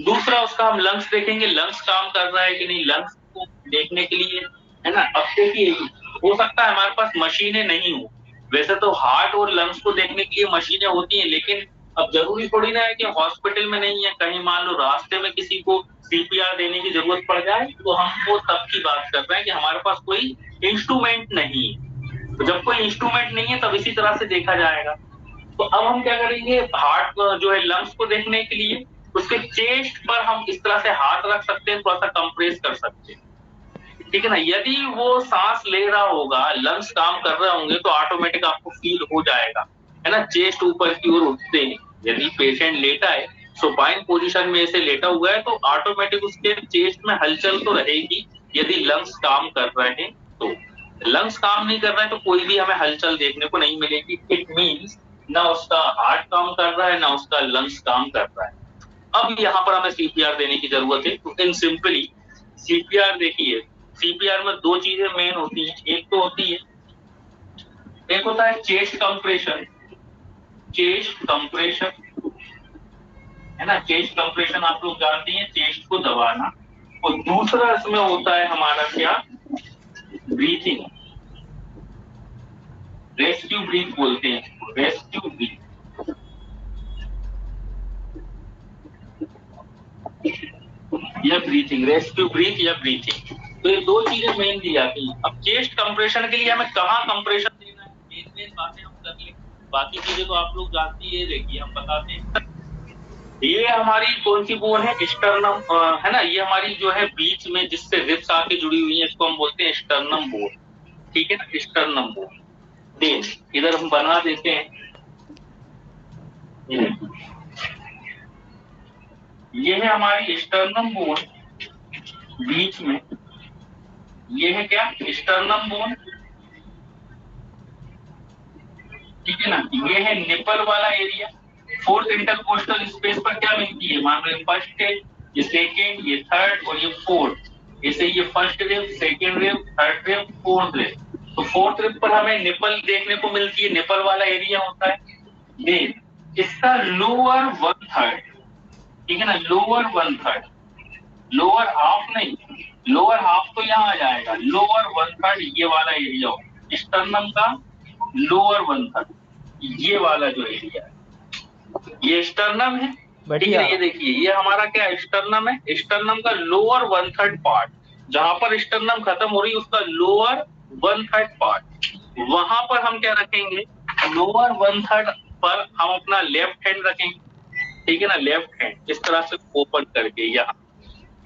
दूसरा, उसका हम लंग्स देखेंगे, लंग्स काम कर रहा है कि नहीं। लंग्स को देखने के लिए, है ना, अब देखिए हो सकता है हमारे पास मशीनें नहीं हो, वैसे तो हार्ट और लंग्स को देखने के लिए मशीनें होती हैं, लेकिन अब जरूरी थोड़ी ना है कि हॉस्पिटल में नहीं है, कहीं मान लो रास्ते में किसी को CPR देने की जरूरत पड़ जाए, तो हम वो तब की बात कर रहे हैं कि हमारे पास कोई इंस्ट्रूमेंट नहीं है। तो जब कोई इंस्ट्रूमेंट नहीं है तब इसी तरह से देखा जाएगा। तो अब हम क्या करेंगे, हार्ट जो है लंग्स को देखने के लिए उसके चेस्ट पर हम इस तरह से हाथ रख सकते हैं, थोड़ा सा कंप्रेस कर सकते हैं, ठीक है ना। यदि वो सांस ले रहा होगा, लंग्स काम कर रहे होंगे, तो ऑटोमेटिक आपको फील हो जाएगा, है ना, चेस्ट ऊपर की ओर उठते हैं। यदि पेशेंट लेटा है, सुपाइन पोजीशन में ऐसे लेटा हुआ है, तो ऑटोमेटिक उसके चेस्ट में हलचल तो रहेगी, यदि लंग्स काम कर रहे हैं तो। लंग्स काम नहीं कर रहे हैं तो कोई भी हमें हलचल देखने को नहीं मिलेगी, इट मीन्स ना उसका हार्ट काम कर रहा है, ना उसका लंग्स काम कर रहा है। अब यहाँ पर हमें CPR देने की जरूरत है। तो इन सिंपली CPR देखिए, CPR में दो चीजें मेन होती हैं, एक तो होती है, एक होता है चेस्ट कंप्रेशन, चेस्ट कंप्रेशन, है ना, चेस्ट कंप्रेशन आप लोग जानते हैं, चेस्ट को दबाना। और दूसरा इसमें होता है हमारा क्या, ब्रीथिंग, रेस्क्यू ब्रीथ बोलते हैं, रेस्क्यू ब्रीथ। या ब्रीथिंग, रेस्क्यू ब्रीथ या ब्रीथिंग, तो ये दो चीजें मेन दी जाती हैं। अब चेस्ट कंप्रेशन के लिए हमें कहाँ कंप्रेशन देना है, मेन बातें हम कर लें, बाकी चीजें तो आप लोग जानती है, देखिए हम बताते हैं। ये हमारी कौन सी बोन है, स्टर्नम, है ना, ये हमारी जो है बीच में जिससे रिब्स आके जुड़ी हुई है, इसको हम बोलते हैं स्टर्नम बोन, ठीक है ना, स्टर्नम बोन। देन इधर हम बना देते हैं, ये है हमारी स्टर्नम बोन, बीच में ये है क्या, स्टर्नम बोन, ठीक है ना। ये है निपल वाला एरिया। फोर्थ इंटरकोस्टल स्पेस पर क्या मिलती है, मान लो फर्स्ट है, ये सेकेंड, ये थर्ड और ये फोर्थ, ऐसे ये first rib, second rib, third rib, fourth rib. तो फोर्थ रिब पर हमें निपल देखने को मिलती है, निपल वाला एरिया होता है। देन इसका लोअर 1/3, ठीक है ना, लोअर 1/3, लोअर हाफ नहीं, लोअर हाफ तो यहाँ आ जाएगा, लोअर 1/3 ये वाला एरिया हो, स्टर्नम का लोअर 1/3 ये वाला जो एरिया है, ये स्टर्नम है, ठीक है। ये देखिए ये हमारा क्या स्टर्नम है, स्टर्नम का लोअर 1/3 पार्ट, जहां पर स्टर्नम खत्म हो रही है उसका लोअर 1/3 पार्ट, वहां पर हम क्या रखेंगे, लोअर 1/3 पर हम अपना लेफ्ट हैंड रखेंगे, ठीक है ना, लेफ्ट हैंड इस तरह से ओपन करके यहाँ,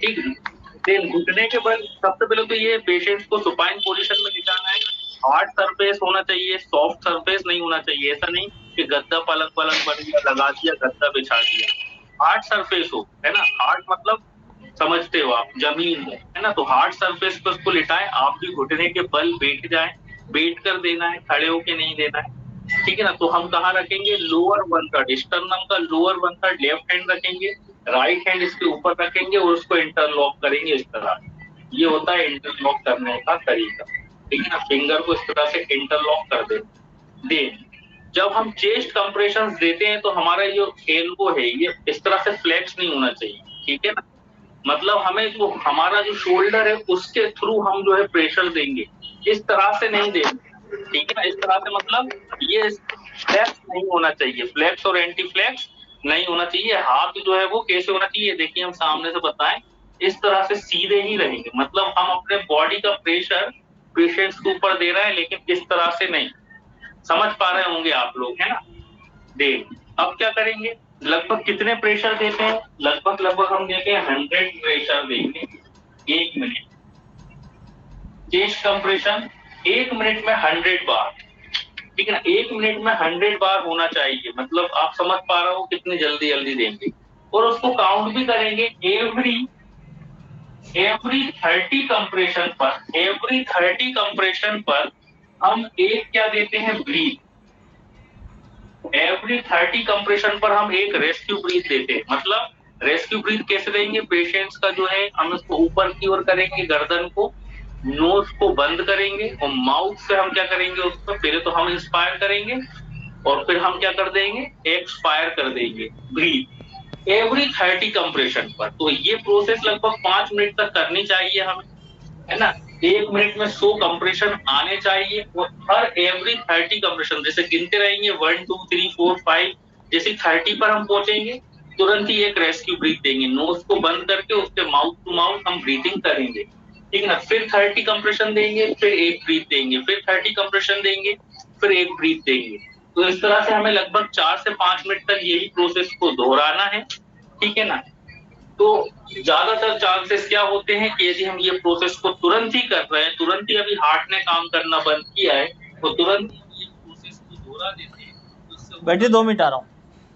ठीक है। देन घुटने के बल, सबसे पहले तो ये पेशेंट को सुपाइन पोजीशन में लिटाना है, हार्ड सरफेस होना चाहिए, सॉफ्ट सरफेस नहीं होना चाहिए, ऐसा नहीं कि गद्दा पलंग बन गया, लगा दिया, गद्दा बिछा दिया, हार्ड सरफेस हो, है ना, हार्ड मतलब समझते हो आप, जमीन है ना, तो हार्ड सरफेस पे उसको लिटाएं, आप भी घुटने के बल बैठ जाएं, बैठ कर देना है, खड़े होके नहीं देना है, ठीक है ना। तो हम कहाँ रखेंगे, लोअर वन थर्ड, स्टर्नम का lower one third left hand रखेंगे, राइट हैंड इसके ऊपर रखेंगे और उसको इंटरलॉक करेंगे इस तरह। ये होता है इंटरलॉक करने का तरीका, ठीक है ना। फिंगर को इस तरह से इंटरलॉक कर दे। जब हम चेस्ट कंप्रेशन देते हैं तो हमारा जो एल्बो है ये इस तरह से फ्लेक्स नहीं होना चाहिए, ठीक है ना। मतलब हमें जो हमारा जो शोल्डर है उसके थ्रू हम जो है प्रेशर देंगे, इस तरह से नहीं देंगे, ठीक है ना। इस तरह से मतलब ये फ्लेक्स नहीं होना चाहिए, फ्लेक्स और एंटी फ्लेक्स नहीं होना चाहिए। हाथ जो है वो कैसे होना चाहिए, देखिए हम सामने से बताएं, इस तरह से सीधे ही रहेंगे। मतलब हम अपने बॉडी का प्रेशर पेशेंट्स के ऊपर दे रहे हैं, लेकिन इस तरह से नहीं। समझ पा रहे होंगे आप लोग, है ना। देख अब क्या करेंगे, लगभग कितने प्रेशर देते हैं, लगभग हम देते हैं 100 प्रेशर देंगे 1 मिनट। चेस्ट कंप्रेशन 1 मिनट में 100 बार, ठीक है ना। 1 मिनट में 100 बार होना चाहिए, मतलब आप समझ पा रहे हो कितनी जल्दी जल्दी देंगे। और उसको काउंट भी करेंगे एवरी 30 कंप्रेशन पर हम एक क्या देते हैं, ब्रीथ। एवरी 30 कंप्रेशन पर हम एक रेस्क्यू ब्रीथ देते हैं। मतलब रेस्क्यू ब्रीथ कैसे देंगे, पेशेंट्स का जो है हम उसको ऊपर की ओर करेंगे, गर्दन को, नोज को बंद करेंगे और माउथ से हम क्या करेंगे, उसको पहले तो हम इंस्पायर करेंगे और फिर हम क्या कर देंगे, एक्सपायर कर देंगे, ब्रीथ एवरी 30 कंप्रेशन पर। तो ये प्रोसेस लगभग 5 मिनट तक करनी चाहिए हमें, है ना। 1 मिनट में 100 कंप्रेशन आने चाहिए और हर एवरी 30 कंप्रेशन जैसे गिनते रहेंगे 1 2 3 4 5, जैसे 30 पर हम पहुंचेंगे तुरंत ही एक रेस्क्यू ब्रीथ देंगे, नोज को बंद करके उसके माउथ टू माउथ हम ब्रीथिंग करेंगे, ठीक है ना। फिर 30 कंप्रेशन देंगे, फिर एक ब्रीथ देंगे, फिर 30 कंप्रेशन देंगे, फिर एक ब्रीथ देंगे। तो इस तरह से हमें लगभग 4 से 5 मिनट तक यही प्रोसेस को दोहराना है, ठीक है ना। तो ज्यादातर चांसेस क्या होते हैं कि यदि हम ये प्रोसेस को तुरंत ही कर रहे हैं, तुरंत ही अभी हार्ट ने काम करना बंद किया है, तो तुरंत ही ये प्रोसेस को दोहरा देते हैं, तो बैठिए 2 मिनट आ रहा हूँ।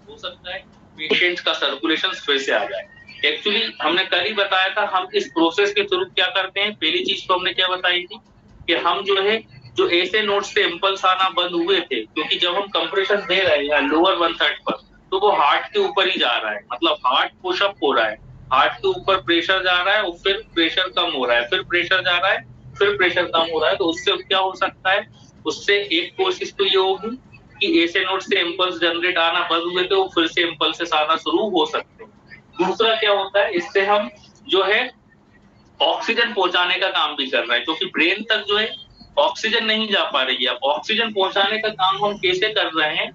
हो सकता है पेशेंट का सर्कुलेशन फिर से आ जाए। एक्चुअली हमने कल ही बताया था हम इस प्रोसेस के थ्रू क्या करते हैं। पहली चीज तो हमने क्या बताई थी कि हम जो है जो ऐसे नोड से इम्पल्स आना बंद हुए थे, क्योंकि जब हम कंप्रेशन दे रहे हैं लोअर 1/3 पर तो वो हार्ट के ऊपर ही जा रहा है, मतलब हार्ट पुशअप हो रहा है, हार्ट के ऊपर प्रेशर जा रहा है और फिर प्रेशर कम हो रहा है, फिर प्रेशर जा रहा है, फिर प्रेशर कम हो रहा है। तो उससे क्या हो सकता है, उससे एक कोशिश तो ये होगी कि ऐसे नोड से इम्पल्स जनरेट आना बंद हुए थे वो फिर से इम्पल्सेस आना शुरू हो सकते हैं। दूसरा क्या होता है, इससे हम जो है ऑक्सीजन पहुंचाने का काम भी कर रहे हैं, क्योंकि ब्रेन तक जो है ऑक्सीजन नहीं जा पा रही है। अब ऑक्सीजन पहुंचाने का काम हम कैसे कर रहे हैं,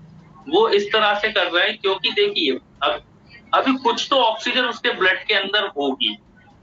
वो इस तरह से कर रहे हैं, क्योंकि देखिए अब अभी कुछ तो ऑक्सीजन उसके ब्लड के अंदर होगी,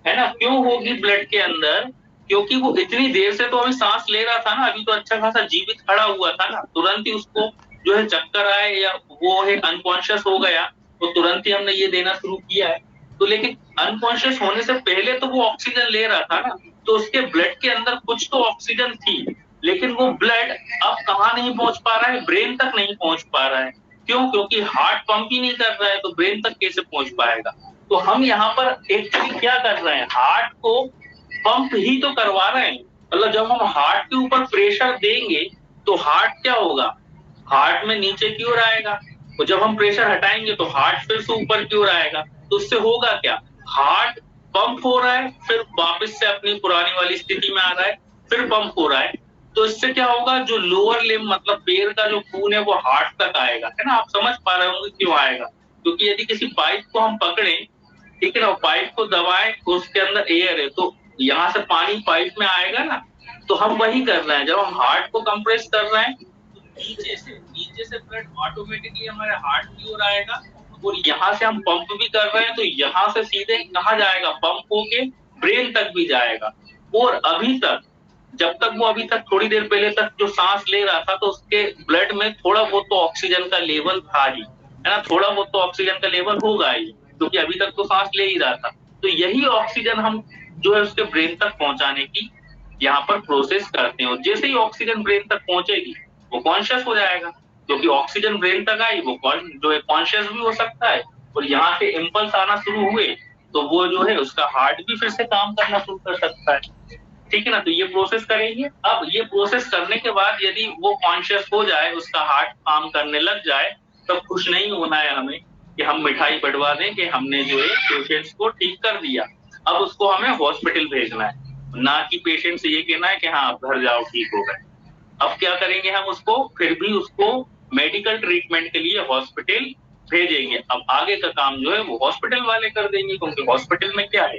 है ना। क्यों होगी ब्लड के अंदर, क्योंकि वो इतनी देर से तो अभी सांस ले रहा था ना, अभी तो अच्छा खासा जीवित खड़ा हुआ था ना, तुरंत ही उसको जो है चक्कर आए या वो है अनकॉन्शियस हो गया तो तुरंत ही हमने ये देना शुरू किया है। तो लेकिन अनकॉन्शियस होने से पहले तो वो ऑक्सीजन ले रहा था ना, तो उसके ब्लड के अंदर कुछ तो ऑक्सीजन थी, लेकिन वो ब्लड अब कहाँ नहीं पहुंच पा रहा है, ब्रेन तक नहीं पहुंच पा रहा है। क्यों, क्योंकि हार्ट पंप ही नहीं कर रहा है, तो ब्रेन तक कैसे पहुंच पाएगा। तो हम यहाँ पर एक्चुअली क्या कर रहे हैं, हार्ट को पंप ही तो करवा रहे हैं। मतलब जब हम हार्ट के ऊपर प्रेशर देंगे तो हार्ट क्या होगा, हार्ट में नीचे की ओर आएगा, और जब हम प्रेशर हटाएंगे तो हार्ट फिर से ऊपर की ओर आएगा। तो उससे होगा क्या, हार्ट पंप हो रहा है, फिर वापस से अपनी पुरानी वाली स्थिति में आ रहा है, फिर पंप हो रहा है। तो इससे क्या होगा, जो लोअर लिम्ब मतलब पैर का जो खून है वो हार्ट तक आएगा, है ना। आप समझ पा रहे होंगे क्यों आएगा, क्योंकि यदि किसी पाइप को हम पकड़े, ठीक है ना, पाइप को दबाएं तो उसके अंदर एयर है, तो यहाँ से पानी पाइप में आएगा ना। तो हम वही कर रहे हैं, जब हम हार्ट को कंप्रेस कर रहे हैं तो नीचे से ब्लड ऑटोमेटिकली हमारे हार्ट की ओर आएगा, और यहाँ से हम पंप भी कर रहे हैं तो यहाँ से सीधे कहाँ जाएगा, पंप होके ब्रेन तक भी जाएगा। और अभी तक जब तक वो अभी तक थोड़ी देर पहले तक जो सांस ले रहा था तो उसके ब्लड में थोड़ा बहुत तो ऑक्सीजन का लेवल था ही, है ना, थोड़ा बहुत तो ऑक्सीजन का लेवल होगा ही, क्योंकि अभी तक तो सांस ले ही रहा था। तो यही ऑक्सीजन हम जो है उसके ब्रेन तक पहुंचाने की यहाँ पर प्रोसेस करते हैं। और जैसे ही ऑक्सीजन ब्रेन तक पहुंचेगी वो कॉन्शियस हो जाएगा, क्योंकि ऑक्सीजन ब्रेन तक आई वो जो है कॉन्शियस भी हो सकता है, और यहाँ से इम्पल्स आना शुरू हुए तो वो जो है उसका हार्ट भी फिर से काम करना शुरू कर सकता है। ठीक है ना। तो ये प्रोसेस करेंगे। अब ये प्रोसेस करने के बाद यदि वो कॉन्शियस हो जाए, उसका हार्ट काम करने लग जाए, तब खुश नहीं होना है हमें कि हम मिठाई बढ़वा दें कि हमने जो है पेशेंट्स को ठीक कर दिया। अब उसको हमें हॉस्पिटल भेजना है, ना कि पेशेंट से ये कहना है कि हाँ आप घर जाओ ठीक हो गए। अब क्या करेंगे हम उसको, फिर भी उसको मेडिकल ट्रीटमेंट के लिए हॉस्पिटल भेजेंगे। अब आगे का काम जो है वो हॉस्पिटल वाले कर देंगे, क्योंकि हॉस्पिटल में क्या है,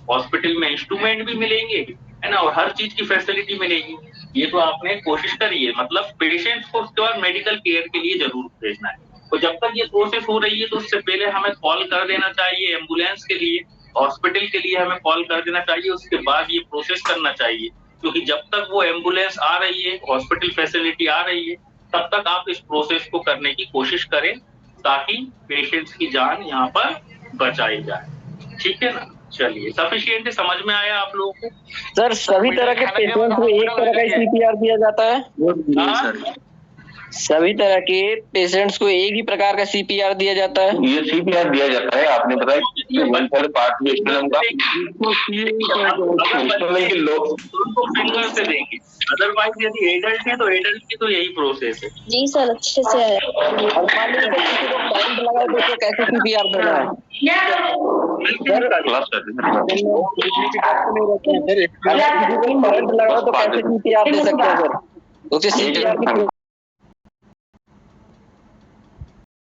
हॉस्पिटल में इंस्ट्रूमेंट भी मिलेंगे, है ना, और हर चीज की फैसिलिटी मिलेगी। ये तो आपने कोशिश करी है, मतलब पेशेंट्स को उसके बाद मेडिकल केयर के लिए जरूर भेजना है। तो जब तक ये प्रोसेस हो रही है तो उससे पहले हमें कॉल कर देना चाहिए एम्बुलेंस के लिए, हॉस्पिटल के लिए हमें कॉल कर देना चाहिए, उसके बाद ये प्रोसेस करना चाहिए। क्योंकि जब तक वो एम्बुलेंस आ रही है, हॉस्पिटल फैसिलिटी आ रही है, तब तक आप इस प्रोसेस को करने की कोशिश करें, ताकि पेशेंट्स की जान यहाँ पर बचाई जाए। ठीक है ना। चलिए, सफिशिएंट समझ में आया आप लोगों को? सर सभी तरह के पेशेंट को एक तरह का सीपीआर दिया जाता है? हाँ? सभी तरह के पेशेंट्स को एक ही प्रकार का सीपीआर दिया जाता है? ये सीपीआर दिया जाता है, आपने बताया वन थर्ड पार्ट में स्टोलम का उनको फिंगर से देंगे, अदरवाइज यदि एडल्ट है तो एडल्ट की तो यही प्रोसेस है। जी सर, अच्छे से है। और मान लीजिए किसी को करंट लगा तो उसको कैसे सीपीआर देना है? करंट लगा तो कैसे सीपीआर दे सकते हैं सर? उसे सीपीआर